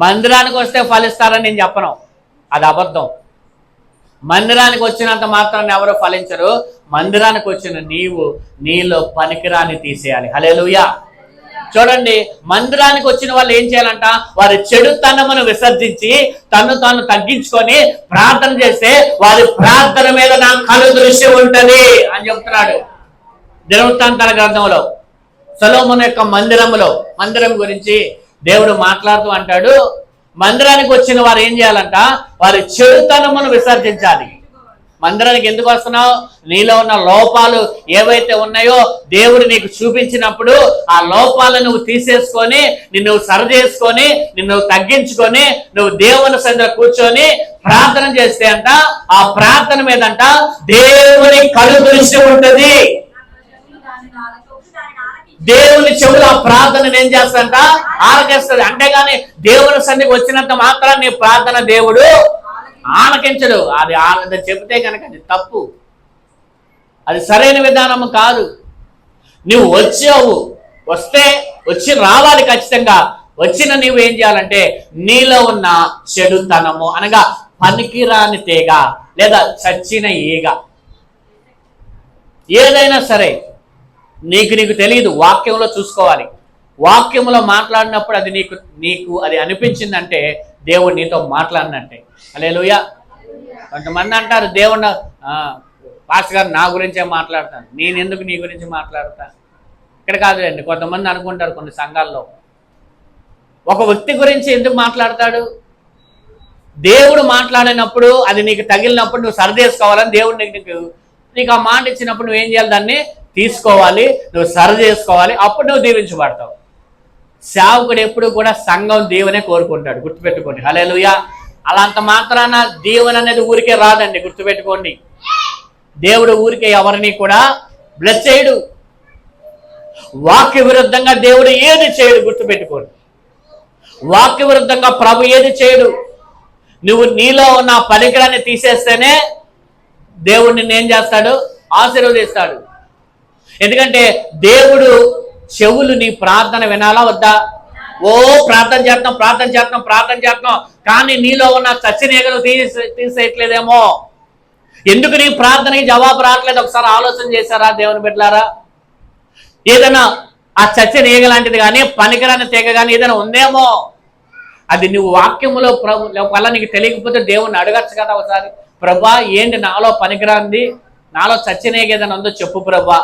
మందిరానికి వస్తే ఫలిస్తారని నేను చెప్పను, అది అబద్ధం. మందిరానికి వచ్చినంత మాత్రాన్ని ఎవరు ఫలించరు. మందిరానికి వచ్చిన నీవు నీలో పనికిరాని తీసేయాలి. హల్లెలూయా. చూడండి, మందిరానికి వచ్చిన వాళ్ళు ఏం చేయాలంట? వారి చెడుతనమును విసర్జించి తను తాను తగ్గించుకొని ప్రార్థన చేస్తే వారి ప్రార్థన మీద నా కను దృష్టి ఉంటది అని చెప్తున్నాడు దినవృత్తాంతాల గ్రంథంలో. సొలొమోను యొక్క మందిరం గురించి దేవుడు మాట్లాడుతూ అంటాడు, మందిరానికి వచ్చిన వారు ఏం చేయాలంట? వారి చెడుతనమును విసర్జించాలి. మందిరానికి ఎందుకు వస్తున్నావు? నీలో ఉన్న లోపాలు ఏవైతే ఉన్నాయో దేవుడు నీకు చూపించినప్పుడు ఆ లోపాలను నువ్వు తీసేసుకొని, నిన్ను సరి చేసుకొని, నిన్ను తగ్గించుకొని నువ్వు దేవుని సన్నిధిలో కూర్చొని ప్రార్థన చేస్తే అంట, ఆ ప్రార్థన మీదంట దేవుని కను దృష్టి ఉంటుంది. దేవుని చెవులు ఆ ప్రార్థనను ఏం చేస్తాడంట? ఆలకిస్తుంది. అంతేగాని దేవుని సన్నిధికి వచ్చినంత మాత్రం నీ ప్రార్థన దేవుడు ఆలకించడు. అది చెబితే కనుక అది తప్పు, అది సరైన విధానము కాదు. నువ్వు వచ్చి రావాలి ఖచ్చితంగా. వచ్చిన నువ్వు ఏం చేయాలంటే నీలో ఉన్న చెడుతనము అనగా పనికిరాని తీగ లేదా చచ్చిన ఈగ ఏదైనా సరే నీకు తెలియదు, వాక్యంలో చూసుకోవాలి. వాక్యంలో మాట్లాడినప్పుడు అది నీకు అది అనిపించిందంటే దేవుడు నీతో మాట్లాడినట్టే. హల్లెలూయా. కొంతమంది అంటారు దేవుడు పాస్టర్ గారు నా గురించే మాట్లాడతాను, నేను ఎందుకు నీ గురించి మాట్లాడతాను? ఇక్కడ కాదులేండి. కొంతమంది అనుకుంటారు కొన్ని సంఘాల్లో ఒక వ్యక్తి గురించి ఎందుకు మాట్లాడతాడు? దేవుడు మాట్లాడినప్పుడు అది నీకు తగిలినప్పుడు నువ్వు సరిదేసుకోవాలని దేవుడు నీకు ఆ మాట ఇచ్చినప్పుడు నువ్వేం చేయాలి? దాన్ని తీసుకోవాలి, నువ్వు సరి చేసుకోవాలి, అప్పుడు నువ్వు దీవించబడతావు. సేవకుడు ఎప్పుడు కూడా సంఘం దీవెనే కోరుకుంటాడు, గుర్తుపెట్టుకోండి. హల్లెలూయా. అలాంత మాత్రాన దీవెన అనేది ఊరికే రాదండి, గుర్తుపెట్టుకోండి. దేవుడు ఊరికే ఎవరిని కూడా బ్లెస్ చేయడు. వాక్య విరుద్ధంగా దేవుడు ఏది చేయడు, గుర్తుపెట్టుకోండి. వాక్య విరుద్ధంగా ప్రభు ఏది చేయడు. నువ్వు నీలో ఉన్న పనికిరాన్ని తీసేస్తేనే దేవుడు నిన్ను ఏం చేస్తాడు? ఆశీర్వదిస్తాడు. ఎందుకంటే దేవుడు చెవులు నీ ప్రార్థన వినాలా వద్దా? ప్రార్థన చేస్తున్నాం కానీ నీలో ఉన్న చచ్చినేగలు తీసేయట్లేదేమో. ఎందుకు నీ ప్రార్థనకి జవాబు రావట్లేదు? ఒకసారి ఆలోచన చేశారా దేవుని బిడ్డలారా? ఏదైనా ఆ చచ్చిన ఈగ లాంటిది కానీ పనికిరాని తీగ కానీ ఏదైనా ఉందేమో. అది నువ్వు వాక్యములో వల్ల నీకు తెలియకపోతే దేవుణ్ణి అడగచ్చు కదా ఒకసారి. ప్రభా ఏంటి నాలో పనికిరాంది, నాలో చచ్చిన ఈగ ఏదైనా ఉందో చెప్పు ప్రభా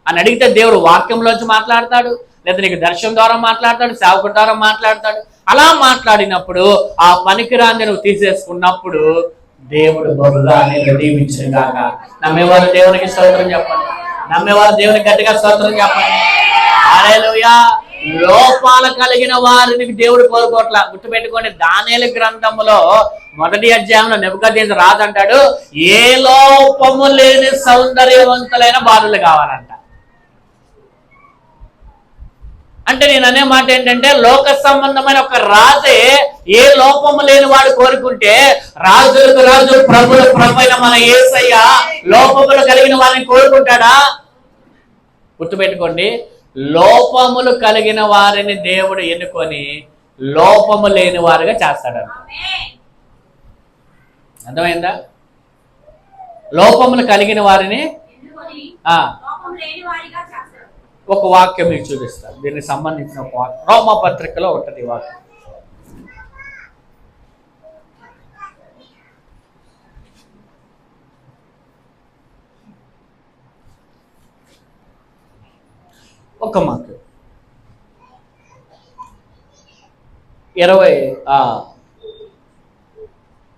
అని అడిగితే దేవుడు వాక్యంలోంచి మాట్లాడతాడు, లేదా నీకు దర్శనం ద్వారా మాట్లాడతాడు, సేవకుడి ద్వారా మాట్లాడతాడు. అలా మాట్లాడినప్పుడు ఆ పనికిరాంది నువ్వు తీసేసుకున్నప్పుడు దేవుడు బహుగా దీవించుగాక. నమ్మేవారు దేవునికి స్తోత్రం చెప్పండి. నమ్మేవారు దేవునికి గట్టిగా స్తోత్రం చెప్పండి. హల్లెలూయా. లోపాలు కలిగిన వారిని దేవుడు కోరుకోవట్లా. గుర్తుపెట్టుకోండి, దానియేలు గ్రంథములో 1వ అధ్యాయంలో నెబుకద్నెజరు రాజు అంటాడు, ఏ లోపము లేని సౌందర్యవంతులైన బాలులు కావాలంట. అంటే నేను అనే మాట ఏంటంటే లోక సంబంధమైన ఒక రాజే ఏ లోపము లేని వాడు కోరుకుంటే రాజులకు రాజు ప్రభుల ప్రభైన మన యేసయ్య లోపములు కలిగిన వారిని కోరుకుంటాడా? గుర్తుపెట్టుకోండి, లోపములు కలిగిన వారిని దేవుడు ఎన్నుకొని లోపము లేని వారుగా చేస్తాడంట. అర్థమైందా? లోపములు కలిగిన వారిని ఒక వాక్యం మీకు చూపిస్తారు. దీనికి సంబంధించిన ఒక వాక్యం రోమా పత్రికలో ఉంటుంది. వాక్యం ఒక మాట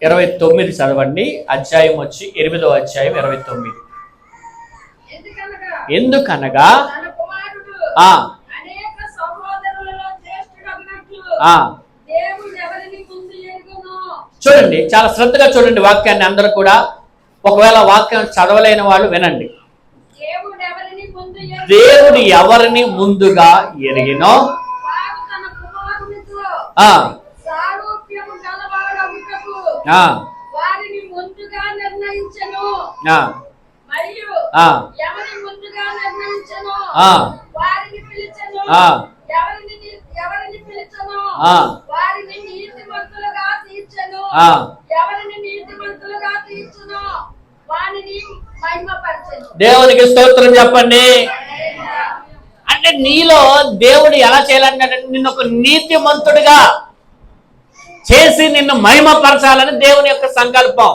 29 చదవండి. అధ్యాయం వచ్చి 8వ అధ్యాయం 29. ఎందుకనగా చూడండి, చాలా శ్రద్ధగా చూడండి వాక్యాన్ని అందరూ కూడా. ఒకవేళ వాక్యం చదవలేని వాళ్ళు వినండి. దేవుడు ఎవరిని ముందుగా ఎరిగినో దేవునికి స్తోత్రం చెప్పండి. అంటే నీలో దేవుడు ఎలా చేయాలంటే నిన్ను ఒక నీతిమంతుడిగా చేసి నిన్ను మహిమపరచాలని దేవుని యొక్క సంకల్పం.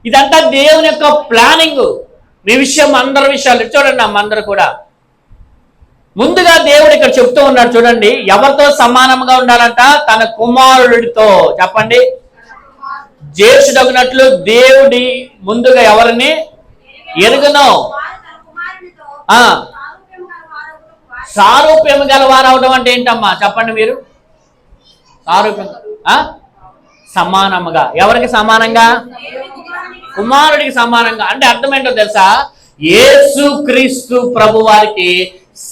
ఇదంతా దేవుని యొక్క ప్లానింగ్. మీ విషయం అందరి విషయాలు చూడండి. అందరూ కూడా ముందుగా దేవుడు ఇక్కడ చెప్తూ ఉన్నాడు. చూడండి, ఎవరితో సమానంగా ఉండాలంట? తన కుమారుడితో. చెప్పండి, జ్యేష్ఠుడగినట్లు దేవుడి ముందుగా ఎవరిని ఎరుగునో సారూప్యం గల వారు అవడం అంటే ఏంటమ్మా చెప్పండి మీరు? సారూప్యం సమానముగా. ఎవరికి సమానంగా? కుమారుడికి సమానంగా. అంటే అర్థం ఏంటో తెలుసా? యేసు క్రీస్తు ప్రభు వారికి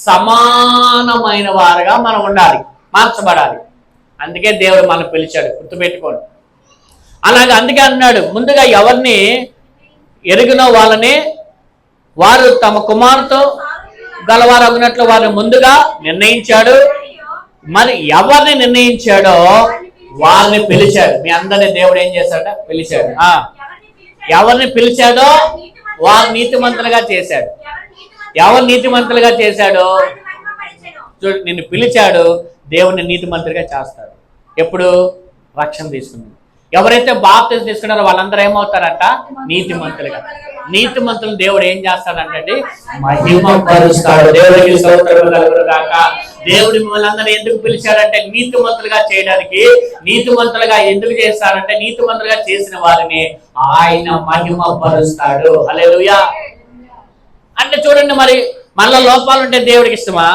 సమానమైన వారుగా మనం ఉండాలి, మార్చబడాలి. అందుకే దేవుడు మనం పిలిచాడు, గుర్తుపెట్టుకోండి. అలాగే అందుకే అన్నాడు, ముందుగా ఎవరిని ఎరిగినో వాళ్ళని వారు తమ కుమారుతో గలవారు అగినట్లు వారిని ముందుగా నిర్ణయించాడు. మరి ఎవరిని నిర్ణయించాడో వారిని పిలిచాడు. మీ అందరినీ దేవుడు ఏం చేశాడ? పిలిచాడు. ఎవరిని పిలిచాడో వారు నీతిమంతులుగా చేశాడు. ఎవరు నీతిమంతులుగా చేశాడో నిన్ను పిలిచాడు, దేవుడిని నీతిమంతులుగా చేస్తాడు. ఎప్పుడు? రక్షణ తీసుకున్నాడు. ఎవరైతే బాప్తిసం తీసుకున్నారో వాళ్ళందరూ ఏమవుతారంట? నీతిమంతులుగా. నీతిమంతులను దేవుడు ఏం చేస్తాడంటే మహిమపరుస్తాడు. దేవుడికి స్తోత్రం కలుగును గాక. దేవుడు మిమ్మల్ని అందరూ ఎందుకు పిలిచాడంటే నీతిమంతులుగా చేయడానికి. నీతిమంతులుగా ఎందుకు చేస్తాడంటే నీతిమంతులుగా చేసిన వారిని ఆయన మహిమపరుస్తాడు. హల్లెలూయా. అంటే చూడండి, మరి మనలో లోపాలు ఉంటే దేవుడికి ఇష్టమా?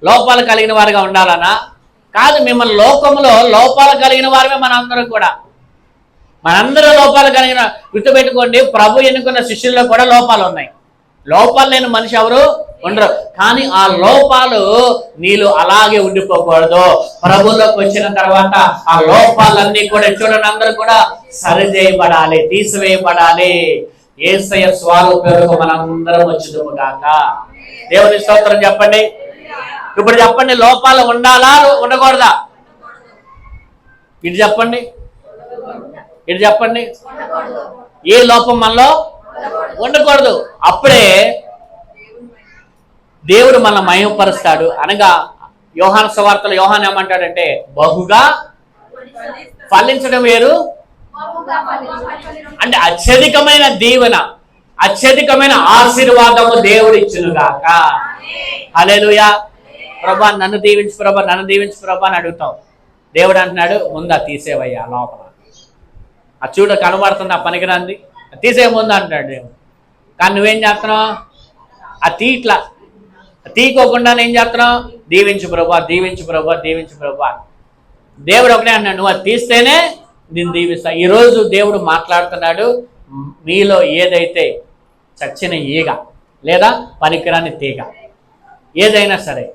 లోపాలు కలిగిన వారిగా ఉండాలనా? కాదు. మిమ్మల్ని లోకంలో లోపాలు కలిగిన వారమే మనందరం కూడా. మనందరూ లోపాలు కలిగిన, గుర్తుపెట్టుకోండి, ప్రభు ఎన్నుకున్న శిష్యుల్లో కూడా లోపాలు ఉన్నాయి. లోపాలు లేని మనిషి ఎవరు ఉండరు. కానీ ఆ లోపాలు నీళ్ళు అలాగే ఉండిపోకూడదు. ప్రభులోకి వచ్చిన తర్వాత ఆ లోపాలన్నీ కూడా చూడండి, అందరూ కూడా సరిచేయబడాలి, తీసివేయబడాలి. యేసయ్య స్వరూపంలో మనందరం వచ్చుదుము గాక. దేవుని స్తోత్రం చెప్పండి. ఇప్పుడు చెప్పండి, లోపాలు ఉండాలా ఉండకూడదా? ఇటు చెప్పండి, ఇటు చెప్పండి. ఏ లోపం మనలో ఉండకూడదు. అప్పుడే దేవుడు మన మహిమపరుస్తాడు. అనగా యోహాను సువార్తలో యోహాను ఏమంటాడంటే బహుగా ఫలించడం వేరు, అంటే అత్యధికమైన దీవెన, అత్యధికమైన ఆశీర్వాదము దేవుడు ఇచ్చునుగాక. హల్లెలూయా. ప్రభా నన్ను దీవించు ప్రభా, నన్ను దీవించు ప్రభా అని అడుగుతావు. దేవుడు అంటున్నాడు, ముందా తీసేవయ్యా లోపల. ఆ చూడ కనబడుతుంది ఆ పనికిరాంది, తీసే ముందు అంటున్నాడు దేవుడు. కానీ నువ్వేం చేస్తున్నావు? ఆ తీట్లా తీకోకుండా ఏం చేస్తున్నావు? దీవించు ప్రభా, దీవించు ప్రభా, దీవించు ప్రభా. దేవుడు ఒకటే అన్నాడు, నువ్వు అది తీస్తేనే నేను దీవిస్తా. ఈరోజు దేవుడు మాట్లాడుతున్నాడు, మీలో ఏదైతే చచ్చిన ఈగ లేదా పనికిరాని తీగ ఏదైనా సరే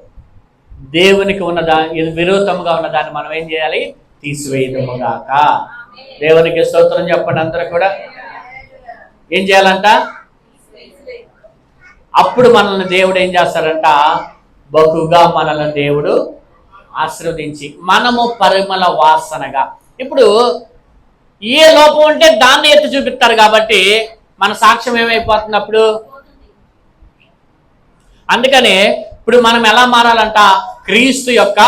దేవునికి ఉన్నదా ఇది విరోధముగా ఉన్నదాన్ని మనం ఏం చేయాలి? తీసివేయదుముగాక. దేవునికి స్తోత్రం చెప్పండి. అందరూ కూడా ఏం చేయాలంట? అప్పుడు మనల్ని దేవుడు ఏం చేస్తాడంట? బహుగా మనల్ని దేవుడు ఆశీర్వదించి మనము పరిమళ వాసనగా. ఇప్పుడు ఏ లోపం ఉంటే దాన్ని ఎత్తి చూపిస్తారు కాబట్టి మన సాక్ష్యం ఏమైపోతుంది అప్పుడు? అందుకనే ఇప్పుడు మనం ఎలా మారాలంట? క్రీస్తు యొక్క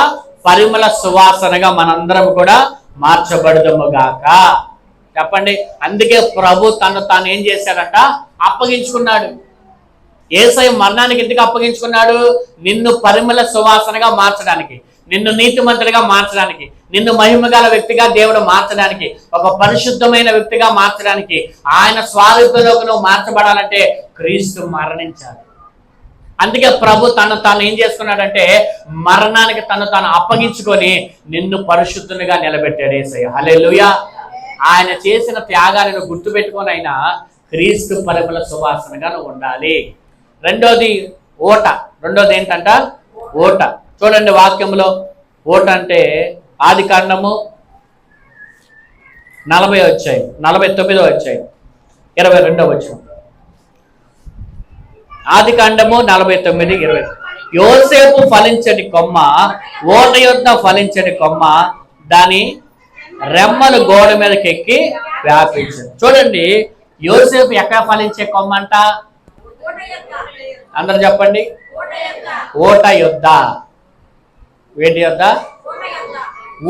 పరిమళ సువాసనగా మనందరం కూడా మార్చబడదుముగాక. చెప్పండి. అందుకే ప్రభు తను తాను ఏం చేశాడంట? అప్పగించుకున్నాడు. యేసయ్య మరణానికి ఎందుకు అప్పగించుకున్నాడు? నిన్ను పరిమళ సువాసనగా మార్చడానికి, నిన్ను నీతిమంతుడిగా మార్చడానికి, నిన్ను మహిమగల వ్యక్తిగా దేవుడు మార్చడానికి, ఒక పరిశుద్ధమైన వ్యక్తిగా మార్చడానికి, ఆయన స్వారూప్యంలోకి నువ్వు మార్చబడాలంటే క్రీస్తు మరణించాలి. అందుకే ప్రభు తను తాను ఏం చేసుకున్నాడంటే మరణానికి తను తాను అప్పగించుకొని నిన్ను పరిశుద్ధునిగా నిలబెట్టాడు యేసయ్య. హల్లెలూయా. ఆయన చేసిన త్యాగాన్ని నువ్వు గుర్తుపెట్టుకొని అయినా క్రీస్తు పరిమళ సువాసనగా నువ్వు ఉండాలి. రెండోది ఓట. రెండోది ఏంటంట? ఓట. చూడండి వాక్యంలో ఓట అంటే ఆదికాండము 40 వచ్చాయి, 49 వచ్చాయి, 22 వచ్చాయి. ఆదికాండము 49, 20. యోసేపు ఫలించని కొమ్మ, ఓట యొద్ద ఫలించని కొమ్మ, దాని రెమ్మలు గోడ మీదకి ఎక్కి వ్యాపించింది. చూడండి, యోసేపు ఎక్కడ ఫలించే కొమ్మ అంట? అందరు చెప్పండి. ఓట యొద్ద. వేటి యొద్ద?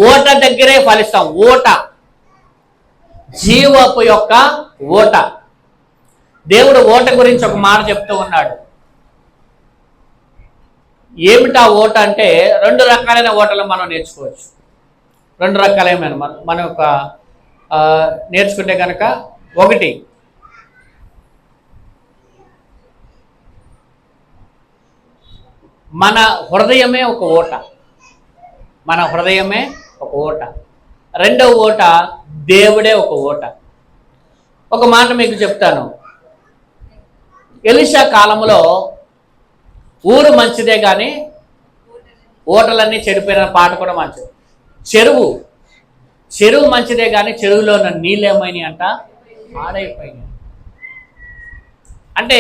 ఓట దగ్గరే ఫలిస్తాం. ఓట, జీవపు యొక్క ఓట. దేవుడు ఓట గురించి ఒక మాట చెప్తూ ఉన్నాడు. ఏమిటా ఓట అంటే 2 రకాలైన ఓటలు మనం నేర్చుకోవచ్చు. 2 రకాలైన మనం ఒక నేర్చుకుంటే కనుక, ఒకటి మన హృదయమే ఒక ఓట, మన హృదయమే ఒక ఓట. రెండవ ఓట దేవుడే ఒక ఓట. ఒక మాట మీకు చెప్తాను. ఎలీషా కాలంలో ఊరు మంచిదే కానీ ఓటలన్నీ చెడిపోయిన పాట కూడా మంచిది. చెరువు మంచిదే కానీ చెరువులో ఉన్న నీళ్ళు ఏమైనాయి అంట, పాడైపోయినాయి. అంటే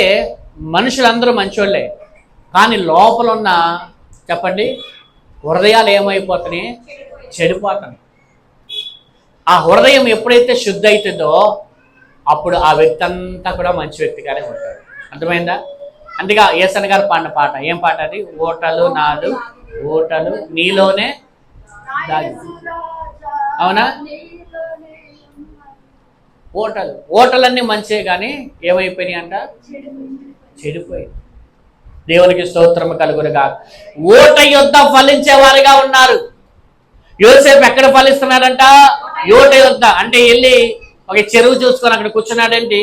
మనుషులందరూ మంచోళ్ళే, కానీ లోపల ఉన్న చెప్పండి హృదయాలు ఏమైపోతున్నాయి, చెడిపోతున్నాయి. ఆ హృదయం ఎప్పుడైతే శుద్ధి అవుతుందో అప్పుడు ఆ వ్యక్తి అంతా కూడా మంచి వ్యక్తిగానే ఉంటాడు. అర్థమైందా? అందుకే యేసన్న గారు పాడిన పాట, ఏం పాట అది? ఓటలు నీలోనే దాగి. అవునా? ఓటలన్నీ మంచివే కానీ ఏమైపోయినాయి అంట, చెడిపోయింది. దేవునికి స్తోత్రము కలుగునుగా. ఓట యొద్ద ఫలించేవారుగా ఉన్నారు. యోసేపు ఎక్కడ ఫలిస్తున్నాడంట? ఓట యొద్ద. అంటే వెళ్ళి ఒక చెరువు చూసుకొని అక్కడ కూర్చున్నాడేంటి?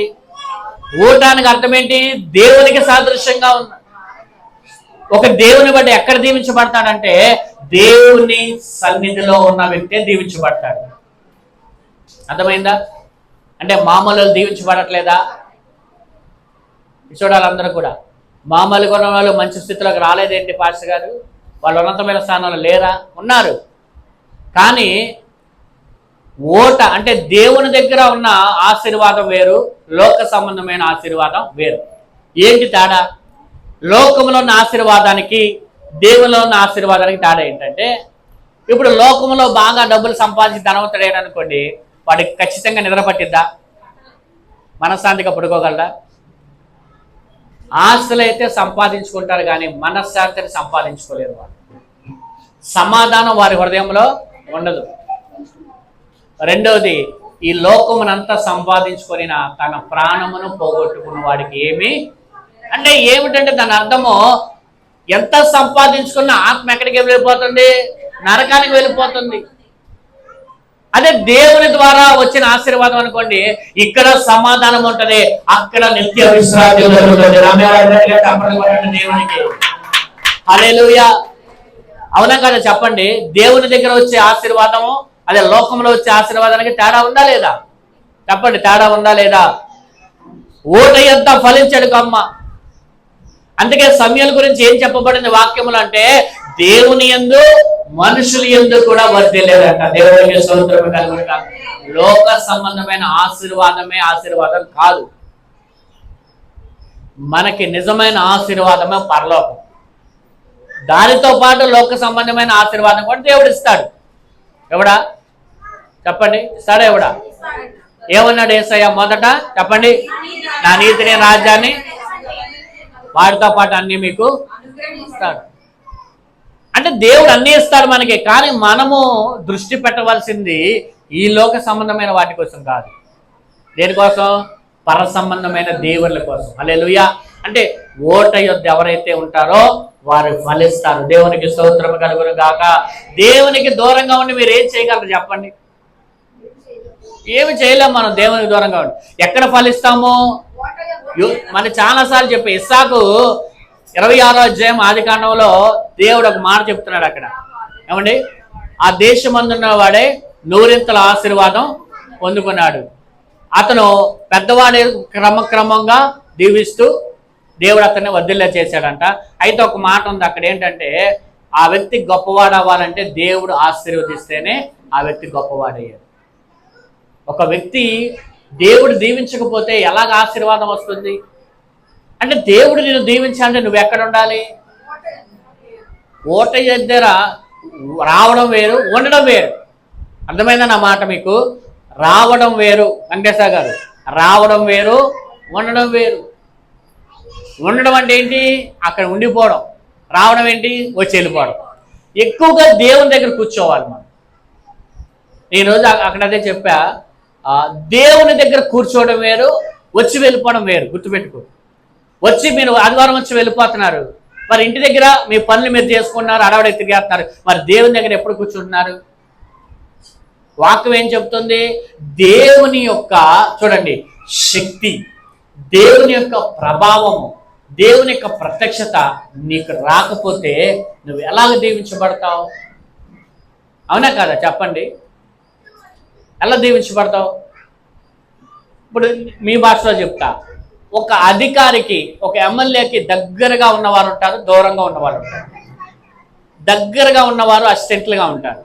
ఓటానికి అర్థం ఏంటి? దేవునికి సాదృశ్యంగా ఉన్న ఒక దేవుని బట్టి ఎక్కడ దీవించబడతాడంటే దేవుని సన్నిధిలో ఉన్న వ్యక్తే దీవించబడతాడు. అర్థమైందా? అంటే మామూలు దీవించబడట్లేదా? చూడాలి అందరూ కూడా. మామూలుగా ఉన్న వాళ్ళు మంచి స్థితిలోకి రాలేదేంటి పాస్టర్ గారు? వాళ్ళు ఉన్నతమైన స్థానంలో లేరా? ఉన్నారు. కానీ ఓట అంటే దేవుని దగ్గర ఉన్న ఆశీర్వాదం వేరు, లోక సంబంధమైన ఆశీర్వాదం వేరు. ఏంటి తేడా? లోకంలో ఉన్న ఆశీర్వాదానికి దేవునిలో ఉన్న ఆశీర్వాదానికి తేడా ఏంటంటే, ఇప్పుడు లోకంలో బాగా డబ్బులు సంపాదించి ధనవంతుడేననుకోండి, వాడికి ఖచ్చితంగా నిద్ర పట్టిద్దా? మనశ్శాంతిగా పడుకోగలరా? ఆస్తులు అయితే సంపాదించుకుంటారు కానీ మనశ్శాంతిని సంపాదించుకోలేరు. వారు సమాధానం వారి హృదయంలో ఉండదు. రెండవది, ఈ లోకమునంతా సంపాదించుకొని తన ప్రాణమును పోగొట్టుకున్న వాడికి ఏమి అంటే ఏమిటంటే దాని అర్థము, ఎంత సంపాదించుకున్న ఆత్మ ఎక్కడికి వెళ్ళిపోతుంది? నరకానికి వెళ్ళిపోతుంది. అదే దేవుని ద్వారా వచ్చిన ఆశీర్వాదం అనుకోండి, ఇక్కడ సమాధానం ఉంటుంది, అక్కడ నిత్య విశ్రాంతి ఉంటుంది. దేవునికి హల్లెలూయా. అవునా కదా చెప్పండి? దేవుని దగ్గర వచ్చే ఆశీర్వాదము అదే లోకంలో వచ్చే ఆశీర్వాదానికి తేడా ఉందా లేదా? చెప్పండి, తేడా ఉందా లేదా? ఓట ఎంత ఫలించడు కమ్మ. అందుకే సమయాల గురించి ఏం చెప్పబడింది వాక్యములు అంటే, దేవుని యందు మనుషుల యందు కూడా వర్ధిల్లేదంట. దేవునికి స్తోత్రము కలుగునుగా. లోక సంబంధమైన ఆశీర్వాదమే ఆశీర్వాదం కాదు. మనకి నిజమైన ఆశీర్వాదమే పరలోకం. దానితో పాటు లోక సంబంధమైన ఆశీర్వాదం కూడా దేవుడు ఇస్తాడు. ఎవడా చెప్పండి? ఇస్తాడా? ఎవడా? ఏమన్నాడు యేసయ్య మొదట? చెప్పండి, నా నీతిని రాజ్యాన్ని వాటితో పాటు అన్ని మీకు ఇస్తాడు. అంటే దేవుడు అన్ని ఇస్తాడు మనకి, కానీ మనము దృష్టి పెట్టవలసింది ఈ లోక సంబంధమైన వాటి కోసం కాదు. దేనికోసం? పర సంబంధమైన దేవుళ్ళ కోసం. హల్లెలూయా. అంటే ఓట యొద్ద ఎవరైతే ఉంటారో వారు ఫలిస్తారు. దేవునికి స్తోత్రము కలుగును గాక. దేవునికి దూరంగా ఉండి మీరు ఏం చేయగలరు చెప్పండి? ఏమి చేయలేం మనం దేవునికి దూరంగా ఉండి. ఎక్కడ ఫలిస్తాము? మన చాలాసార్లు చెప్పే ఇస్సాకు 26వ అధ్యాయం ఆదికాండంలో దేవుడు ఒక మాట చెప్తున్నాడు అక్కడ. ఏమండి? ఆ దేశమందున్న వాడే నూరింతల ఆశీర్వాదం పొందుకున్నాడు. అతను పెద్దవాడే క్రమక్రమంగా దీవిస్తూ దేవుడు అతన్ని వర్ధిల్ల చేశాడంట. అయితే ఒక మాట ఉంది అక్కడ, ఏంటంటే ఆ వ్యక్తి గొప్పవాడు అవ్వాలంటే దేవుడు ఆశీర్వదిస్తేనే ఆ వ్యక్తి గొప్పవాడయ్యాడు. ఒక వ్యక్తి దేవుడు దీవించకపోతే ఎలాగ ఆశీర్వాదం వస్తుంది? అంటే దేవుడు నిన్ను దీవించాలంటే నువ్వు ఎక్కడ ఉండాలి? ఓట దగ్గర రావడం వేరు, ఉండడం వేరు. అర్థమైందా నా మాట మీకు? రావడం వేరు వెంకటేశ్వర గారు, రావడం వేరు, ఉండడం వేరు. ఉండడం అంటే ఏంటి? అక్కడ ఉండిపోవడం. రావడం ఏంటి? వచ్చి వెళ్ళిపోవడం. ఎక్కువగా దేవుని దగ్గర కూర్చోవాలి మనం. నేను రోజు అక్కడ అదే చెప్పా, దేవుని దగ్గర కూర్చోవడం వేరు, వచ్చి వెళ్ళిపోవడం వేరు. గుర్తుపెట్టుకో. వచ్చి మీరు ఆదివారం వచ్చి వెళ్ళిపోతున్నారు, మరి ఇంటి దగ్గర మీ పనులు మీరు చేసుకున్నారు, అడవడే తిరిగేస్తున్నారు, మరి దేవుని దగ్గర ఎప్పుడు కూర్చుంటున్నారు? వాక్యం ఏం చెప్తుంది? దేవుని యొక్క చూడండి శక్తి, దేవుని యొక్క ప్రభావము, దేవుని యొక్క ప్రత్యక్షత నీకు రాకపోతే నువ్వు ఎలాగ దీవించబడతావు? అవునా కాదా చెప్పండి? ఎలా దీవించబడతావు? ఇప్పుడు మీ భాషలో చెప్తా, ఒక అధికారికి, ఒక ఎమ్మెల్యేకి దగ్గరగా ఉన్నవారు ఉంటారు, దూరంగా ఉన్నవారు ఉంటారు. దగ్గరగా ఉన్నవారు అసిస్టెంట్లుగా ఉంటారు.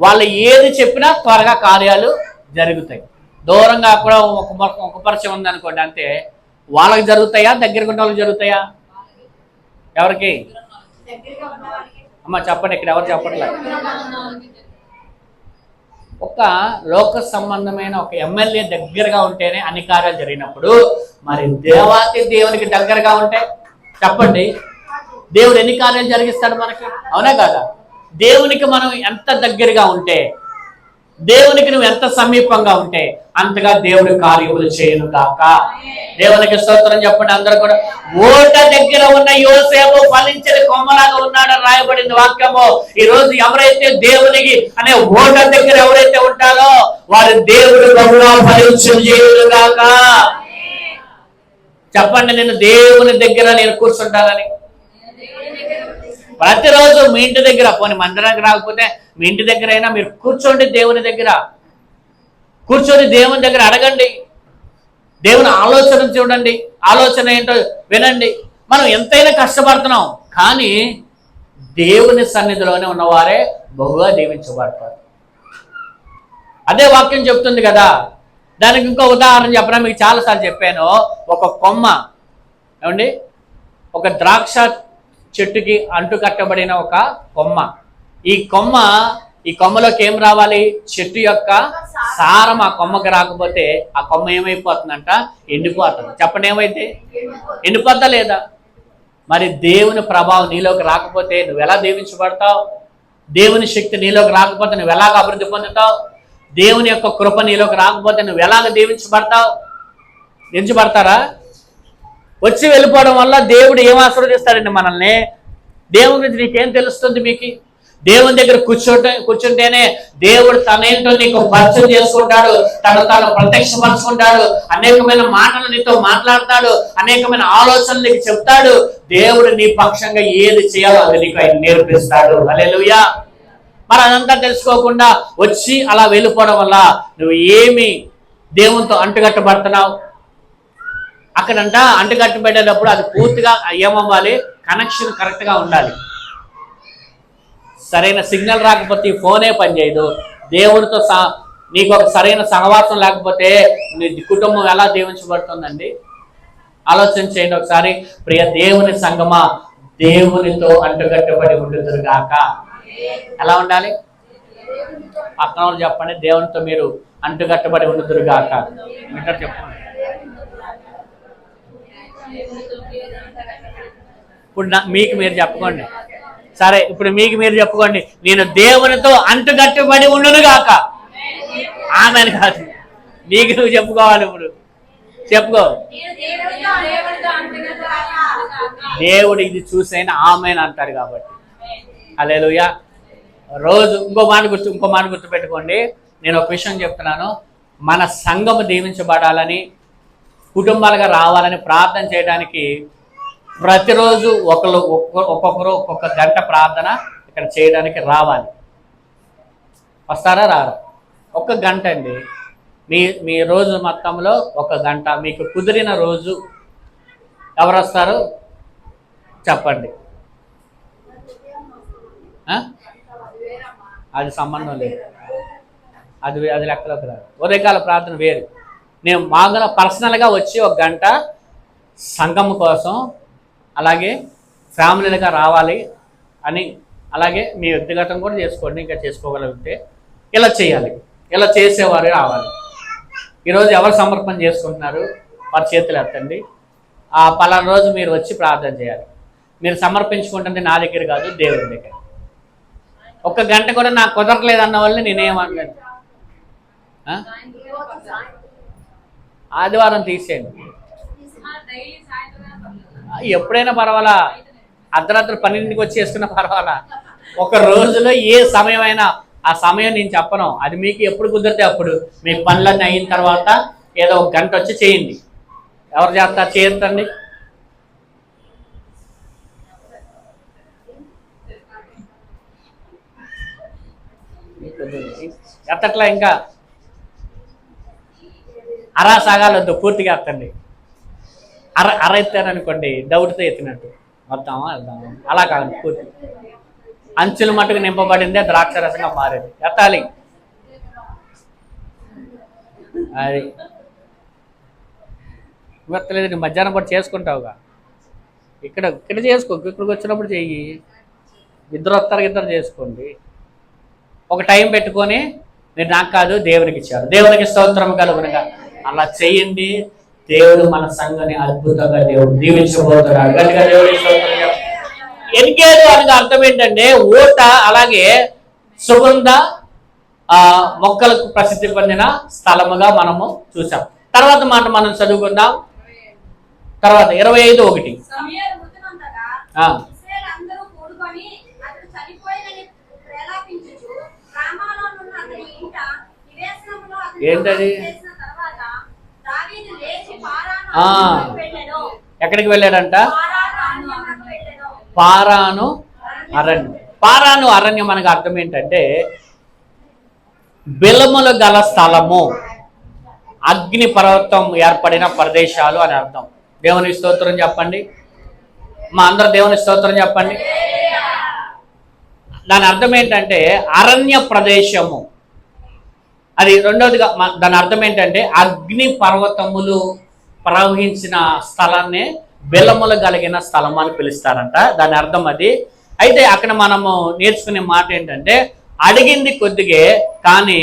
వాళ్ళు ఏది చెప్పినా త్వరగా కార్యాలు జరుగుతాయి. దూరంగా కూడా ఒక పరిచయం ఉందనుకోండి, అంతే. వాళ్ళకి జరుగుతాయా, దగ్గరగా ఉన్న వాళ్ళకి జరుగుతాయా? ఎవరికి? అమ్మ చెప్పండి, ఇక్కడ ఎవరు చెప్పట్లేదు. ఒక లోక సంబంధమైన ఒక ఎమ్మెల్యే దగ్గరగా ఉంటేనే అన్ని కార్యాలు జరిగినప్పుడు, మరి దేవాతి దేవునికి దగ్గరగా ఉంటే చెప్పండి, దేవుడు ఎన్ని కార్యాలు జరిగిస్తాడు మనకి? అవునా కాదా? దేవునికి మనం ఎంత దగ్గరగా ఉంటే, దేవునికి నువ్వు ఎంత సమీపంగా ఉంటే అంతగా దేవుడి కార్యములు చేయను కాక. దేవునికి స్తోత్రం చెప్పండి అందరూ కూడా. ఓట దగ్గర ఉన్న యోసేపు ఫలించిన కొమ్మలాగా ఉన్నాడని రాయబడింది వాక్యము. ఈ రోజు ఎవరైతే దేవునికి అనే ఓట దగ్గర ఎవరైతే ఉంటారో వారు దేవుడు బహుగా ఫలించను కాక. చెప్పండి, నేను దేవుని దగ్గర నేను కూర్చుంటానని. ప్రతిరోజు మీ ఇంటి దగ్గర, పోనీ మందిరానికి రాకపోతే మీ ఇంటి దగ్గర అయినా మీరు కూర్చోండి, దేవుని దగ్గర కూర్చొని దేవుని దగ్గర అడగండి, దేవుని ఆలోచన చూడండి, ఆలోచన ఏంటో వినండి. మనం ఎంతైనా కష్టపడుతున్నాం, కానీ దేవుని సన్నిధిలోనే ఉన్నవారే బహుగా దీవించబడతారు. అదే వాక్యం చెప్తుంది కదా. దానికి ఇంకో ఉదాహరణ చెప్పడం మీకు చాలాసార్లు చెప్పాను. ఒక కొమ్మ, ఏమండి, ఒక ద్రాక్ష చెట్టుకి అంటు కట్టబడిన ఒక కొమ్మ. ఈ కొమ్మలోకి ఏం రావాలి? చెట్టు యొక్క సారం ఆ కొమ్మకి రాకపోతే ఆ కొమ్మ ఏమైపోతుందంట? ఎండిపోతుంది. చెప్పండి, ఏమైతే? ఎండిపోద్దా లేదా? మరి దేవుని ప్రభావం నీలోకి రాకపోతే నువ్వు ఎలా దీవించబడతావు? దేవుని శక్తి నీలోకి రాకపోతే నువ్వు ఎలాగ అభివృద్ధి పొందుతావు? దేవుని యొక్క కృప నీలోకి రాకపోతే నువ్వు ఎలాగ దీవించబడతావు? దీవించబడతారా? వచ్చి వెళ్ళిపోవడం వల్ల దేవుడు ఏం ఆశీర్వదిస్తాడండి మనల్ని? దేవుని గురించి నీకేం తెలుస్తుంది? మీకు దేవుని దగ్గర కూర్చుంటేనే దేవుడు తనేంటో నీకు పరిచయం చేసుకుంటాడు, తాను ప్రత్యక్షపరుచుకుంటాడు, అనేకమైన మాటలు నీతో మాట్లాడతాడు, అనేకమైన ఆలోచనలు నీకు చెప్తాడు. దేవుడు నీ పక్షంగా ఏది చేయాలో అది నీకు ఆయన నేర్పిస్తాడు. హల్లెలూయా. మరి అదంతా తెలుసుకోకుండా వచ్చి అలా వెళ్ళిపోవడం వల్ల నువ్వు ఏమి దేవునితో అంటుకట్టబడుతున్నావు? అక్కడంట అంటుకట్టబడేటప్పుడు అది పూర్తిగా ఏమవ్వాలి? కనెక్షన్ కరెక్ట్గా ఉండాలి. సరైన సిగ్నల్ రాకపోతే ఈ ఫోనే పనిచేయదు. దేవుడితో నీకు ఒక సరైన సహవాసం లేకపోతే నీ కుటుంబం ఎలా దీవించబడుతుందండి? ఆలోచన చేయండి ఒకసారి. ప్రియ దేవుని సంగమా, దేవునితో అంటుకట్టబడి ఉండుదురుగాక. ఎలా ఉండాలి? పక్కన వాళ్ళు చెప్పండి, దేవునితో మీరు అంటుకట్టబడి ఉండుదురుగాక. మీటర్ చెప్పండి. ఇప్పుడు మీకు మీరు చెప్పుకోండి. సరే, ఇప్పుడు మీకు మీరు చెప్పుకోండి, నేను దేవునితో అంటుకట్టబడి ఉండునుగాక. ఆమెను కాదు, నీకు నువ్వు చెప్పుకోవాలి. ఇప్పుడు చెప్పుకో. దేవుడు ఇది చూసైనా ఆమెను అంటారు కాబట్టి. హల్లెలూయా. రోజు ఇంకో మాట గుర్తుపెట్టుకోండి. నేను ఒక విషయం చెప్తున్నాను. మన సంఘము దీవించబడాలని, కుటుంబాలుగా రావాలని ప్రార్థన చేయడానికి ప్రతిరోజు ఒక్కొక్కరు ఒక్కొక్క గంట ప్రార్థన ఇక్కడ చేయడానికి రావాలి. వస్తారా? రారా? ఒక గంట అండి. మీ రోజు మొత్తంలో ఒక గంట మీకు కుదిరిన రోజు ఎవరు వస్తారు చెప్పండి. అది సంబంధం లేదు, అది లెక్కలోకి రాదు. ఉదయకాల ప్రార్థన వేరు. నేను మామూలుగా పర్సనల్గా వచ్చి ఒక గంట సంఘం కోసం, అలాగే ఫ్యామిలీలుగా రావాలి అని, అలాగే మీ వ్యక్తిగతం కూడా చేసుకోండి. ఇంకా చేసుకోగలిగితే ఇలా చేయాలి. ఇలా చేసేవారు రావాలి. ఈరోజు ఎవరు సమర్పణ చేసుకుంటున్నారు వారి చేతులు ఎత్తండి. ఆ పలానా రోజు మీరు వచ్చి ప్రార్థన చేయాలి. మీరు సమర్పించుకుంటుంది నా దగ్గర కాదు, దేవుడి దగ్గర. ఒక గంట కూడా నాకు కుదరలేదు అన్న వాళ్ళని నేనేమనలేదు. ఆదివారం తీసేయండి, ఎప్పుడైనా పర్వాలా. అర్ధరాత్రి 12కి వచ్చి వేసుకున్న పర్వాలా. ఒక రోజులో ఏ సమయం అయినా, ఆ సమయం నేను చెప్పను, అది మీకు ఎప్పుడు కుదిరితే అప్పుడు. మీ పనులన్నీ అయిన తర్వాత ఏదో ఒక గంట వచ్చి చేయండి. ఎవరు చేస్తారు? చేయొద్దండి. ఎత్తట్లా, ఇంకా అరా సాగాలొద్దు, పూర్తిగా ఎత్తండి. అర ఎత్తారనుకోండి డౌట్తో ఎత్తినట్టు, వద్దామా వెళ్దామా, అలా కాదు, పూర్తి అంచుల మట్టుకు నింపబడిందే ద్రాక్షరసంగా మారేది. ఎత్తాలి అది గుర్తులేదు. నీ మధ్యాహ్నం పాటు చేసుకుంటావుగా, ఇక్కడ ఇక్కడ చేసుకో, ఇక్కడికి వచ్చినప్పుడు చెయ్యి. ఇద్దరు వస్తారు, ఇద్దరు చేసుకోండి. ఒక టైం పెట్టుకొని మీరు నాకు కాదు దేవునికి ఇచ్చారు, దేవునికి స్తోత్రం కలుగునుగా, అలా చెయ్యండి. దేవుడు మన సంఘాన్ని అద్భుతంగా దేవుడు దీవించబోతున్నాడు. గట్టిగా దేవుడికి స్తోత్రం. ఎన్గేరు అనగా అర్థం ఏంటంటే ఊట, అలాగే సుగంధ మొక్కలకు ప్రసిద్ధి పొందిన స్థలముగా మనము చూసాం. తర్వాత మాట మనం చదువుకుందాం. తర్వాత 25:1 ఏంటది? ఎక్కడికి వెళ్ళాడంట? పారాను అరణ్యం. పారాను అరణ్యం మనకు అర్థం ఏంటంటే బిలములు గల స్థలము, అగ్ని పర్వతం ఏర్పడిన ప్రదేశాలు అని అర్థం. దేవుని స్తోత్రం చెప్పండి. మా అందరు దేవుని స్తోత్రం చెప్పండి. దాని అర్థం ఏంటంటే అరణ్య ప్రదేశము. అది రెండవదిగా దాని అర్థం ఏంటంటే అగ్ని పర్వతములు ప్రవహించిన స్థలాన్ని బిలములు కలిగిన స్థలం అని పిలుస్తారంట. దాని అర్థం అది. అయితే అక్కడ మనము నేర్చుకునే మాట ఏంటంటే అడిగింది కొద్దిగే కానీ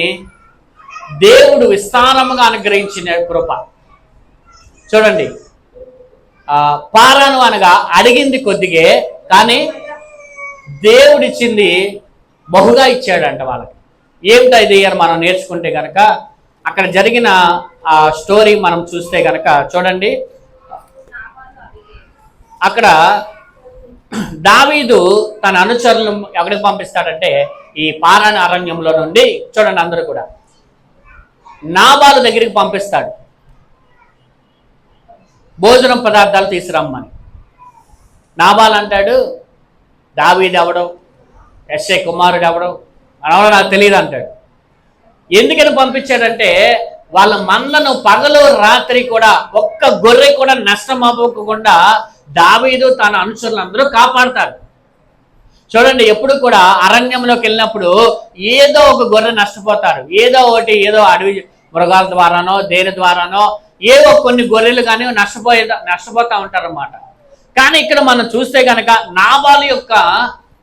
దేవుడు విస్తారముగా అనుగ్రహించిన కృప. చూడండి, పారాను అనగా అడిగింది కొద్దిగే కానీ దేవుడిచ్చింది బహుగా ఇచ్చాడంట వాళ్ళకి. ఏమిటో ఇది మనం నేర్చుకుంటే కనుక అక్కడ జరిగిన ఆ స్టోరీ మనం చూస్తే కనుక చూడండి, అక్కడ దావీదు తన అనుచరులను ఎక్కడికి పంపిస్తాడంటే ఈ పారాను అరణ్యంలో నుండి, చూడండి అందరూ కూడా నాబాలు దగ్గరికి పంపిస్తాడు భోజనం పదార్థాలు తీసుకురమ్మని. నాబాల్ అంటాడు దావీదు ఎవడో, యెషై కుమారుడు ఎవడో అనవడో నాకు తెలియదు అంటాడు. ఎందుకని పంపించాడంటే వాళ్ళ మందను పగలు రాత్రి కూడా ఒక్క గొర్రె కూడా నష్టం అవ్వకుండా దావీదు తన అనుచరులందరూ కాపాడతారు. చూడండి, ఎప్పుడు కూడా అరణ్యంలోకి వెళ్ళినప్పుడు ఏదో ఒక గొర్రె నష్టపోతారు, ఏదో ఒకటి, ఏదో అడవి మృగాల ద్వారానో దేని ద్వారానో ఏవో కొన్ని గొర్రెలు కానీ నష్టపోతూ ఉంటారు అన్నమాట. కానీ ఇక్కడ మనం చూస్తే కనుక నాబాలు యొక్క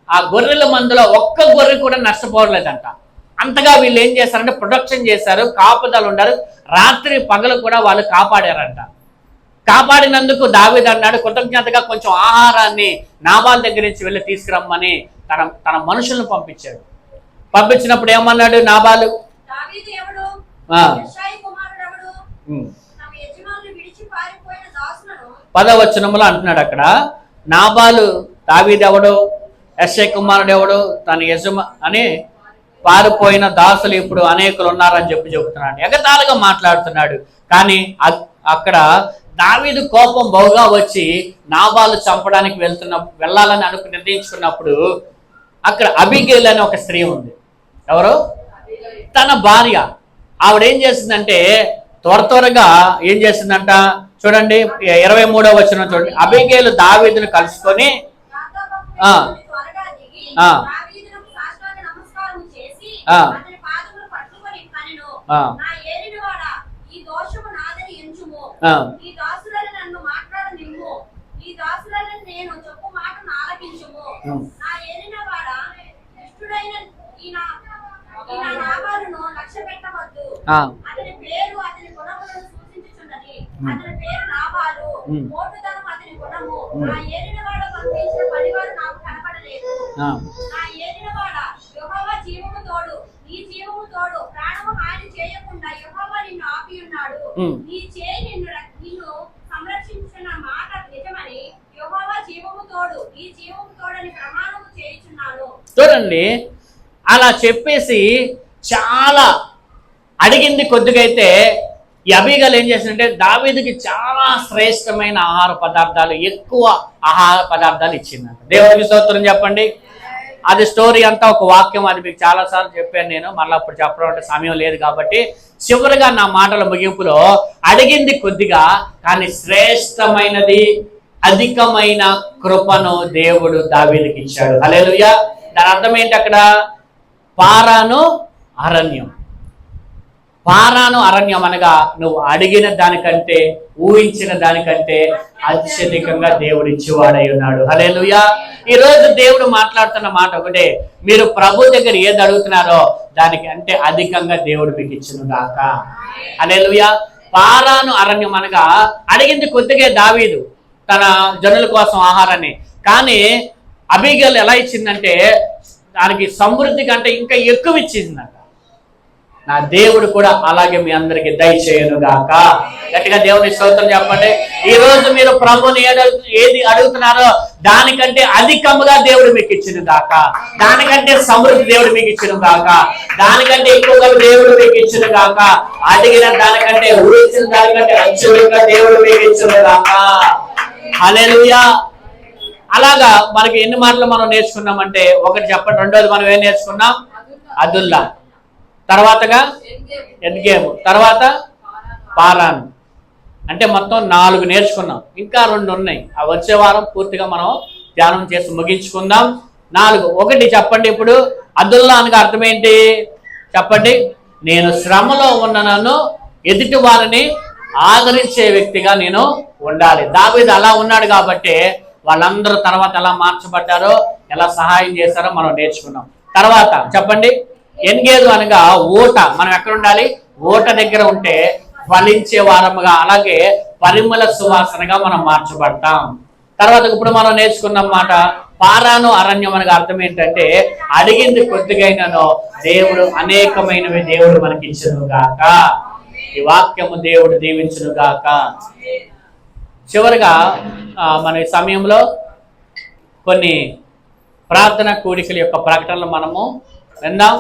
ఆ గొర్రెల మందులో ఒక్క గొర్రె కూడా నష్టపోలేదంట. అంతగా వీళ్ళు ఏం చేస్తారంటే ప్రొటెక్షన్ చేశారు, కాపుదలు ఉండారు, రాత్రి పగలు కూడా వాళ్ళు కాపాడారంట. కాపాడినందుకు దావీదు అన్నాడు కృతజ్ఞతగా కొంచెం ఆహారాన్ని నాబాల్ దగ్గర నుంచి వెళ్ళి తీసుకురమ్మని తన మనుషులను పంపించాడు. పంపించినప్పుడు ఏమన్నాడు నాబాలు? 10వ వచనంలో అంటున్నాడు అక్కడ, నాబాలు దావీదు ఎవడు, యెషై కుమారుడు ఎవడు, తన అని పారిపోయిన దాసులు ఇప్పుడు అనేకులు ఉన్నారని చెబుతున్నాడు. ఎగతాళిగా మాట్లాడుతున్నాడు. కానీ అక్కడ దావీదు కోపం బహుగా వచ్చి నాబాలు చంపడానికి వెళ్ళాలని నిర్ణయించుకున్నప్పుడు అక్కడ అబిగేల్ అనే ఒక స్త్రీ ఉంది. ఎవరు? తన భార్య. ఆవిడేం చేసిందంటే త్వరగా ఏం చేసిందంట చూడండి, 23వ వచనం చూడండి. అబిగేలు దావీదును కలుసుకొని చూడండి, అలా చెప్పేసి చాలా అడిగింది కొద్దిగా అయితే ఈ అబీగల్ ఏం చేసిందంటే దావీదుకి చాలా శ్రేష్టమైన ఆహార పదార్థాలు, ఎక్కువ ఆహార పదార్థాలు ఇచ్చిందంట. దేవుడికి స్తోత్రం చెప్పండి. అది స్టోరీ అంతా ఒక వాక్యం, అది మీకు చాలాసార్లు చెప్పాను నేను, మళ్ళీ అప్పుడు చెప్పడం అంటే సమయం లేదు కాబట్టి చివరిగా నా మాటల ముగింపులో అడిగింది కొద్దిగా కానీ శ్రేష్టమైనది అధికమైన కృపను దేవుడు దావీదుకి ఇచ్చాడు. హల్లెలూయా. దాని అర్థం ఏంటి? అక్కడ పారాను అరణ్యం. పారాను అరణ్యం అనగా నువ్వు అడిగిన దానికంటే ఊహించిన దానికంటే అత్యధికంగా దేవుడు ఇచ్చేవాడై ఉన్నాడు. హల్లెలూయా. ఈ రోజు దేవుడు మాట్లాడుతున్న మాట ఒకటే, మీరు ప్రభు దగ్గర ఏది అడుగుతున్నారో దానికి అంటే అధికంగా దేవుడు మీకు ఇచ్చును గాక. హల్లెలూయా. పారాను అరణ్యం అనగా అడిగింది కొద్దిగా దావీదు తన జనుల కోసం ఆహారాన్ని, కానీ అబీగల్ ఎలా ఇచ్చిందంటే దానికి సమృద్ధి కంటే ఇంకా ఎక్కువ ఇచ్చిందంట. నా దేవుడు కూడా అలాగే మీ అందరికి దయచేయను గాక. గట్టిగా దేవుని స్తోత్రం చెప్పండి. ఈ రోజు మీరు ప్రభుని ఏది అడుగుతున్నారో దానికంటే అధికముగా దేవుడు మీకు ఇచ్చిన గాక, దానికంటే సమృద్ధి దేవుడు మీకు ఇచ్చిన గాక, దానికంటే ఎక్కువగా దేవుడు మీకు ఇచ్చిన గాక, అడిగిన దానికంటే ఊహించిన దానికంటే అత్యధికంగా దేవుడు మీకు ఇచ్చిన గాక. హల్లెలూయా. అలాగా మనకి ఎన్ని మాటలు మనం నేర్చుకున్నామంటే, ఒకటి చెప్పండి, రెండోది మనం ఏం నేర్చుకున్నాం? అదుల్లా, తర్వాతగా ఎన్గేము, తర్వాత పారాను. అంటే మొత్తం 4 నేర్చుకున్నాం. ఇంకా 2 ఉన్నాయి, ఆ వచ్చే వారం పూర్తిగా మనం ధ్యానం చేసి ముగించుకుందాం. 4. ఒకటి చెప్పండి ఇప్పుడు, అదుల్లా అనగా అర్థం ఏంటి చెప్పండి? నేను శ్రమలో ఉన్న నన్ను ఎదుటి వారిని ఆదరించే వ్యక్తిగా నేను ఉండాలి. దావీదు అలా ఉన్నాడు కాబట్టి వాళ్ళందరూ తర్వాత ఎలా మార్చబడ్డారో, ఎలా సహాయం చేశారో మనం నేర్చుకున్నాం. తర్వాత చెప్పండి, ఎన్గేదు అనగా ఊట. మనం ఎక్కడ ఉండాలి? ఊట దగ్గర ఉంటే ఫలించే వారముగా, అలాగే పరిమళ సువాసనగా మనం మార్చబడతాం. తర్వాత ఇప్పుడు మనం నేర్చుకున్న మాట పారాను అరణ్యం అనగా అర్థం ఏంటంటే అడిగింది కొద్దిగైనను దేవుడు అనేకమైనవి దేవుడు మనకి ఇచ్చును గాక. ఈ వాక్యము దేవుడు దీవించును గాక. చివరిగా మన ఈ సమయంలో కొన్ని ప్రార్థన కూడికల యొక్క ప్రకటనలు మనము విందాం.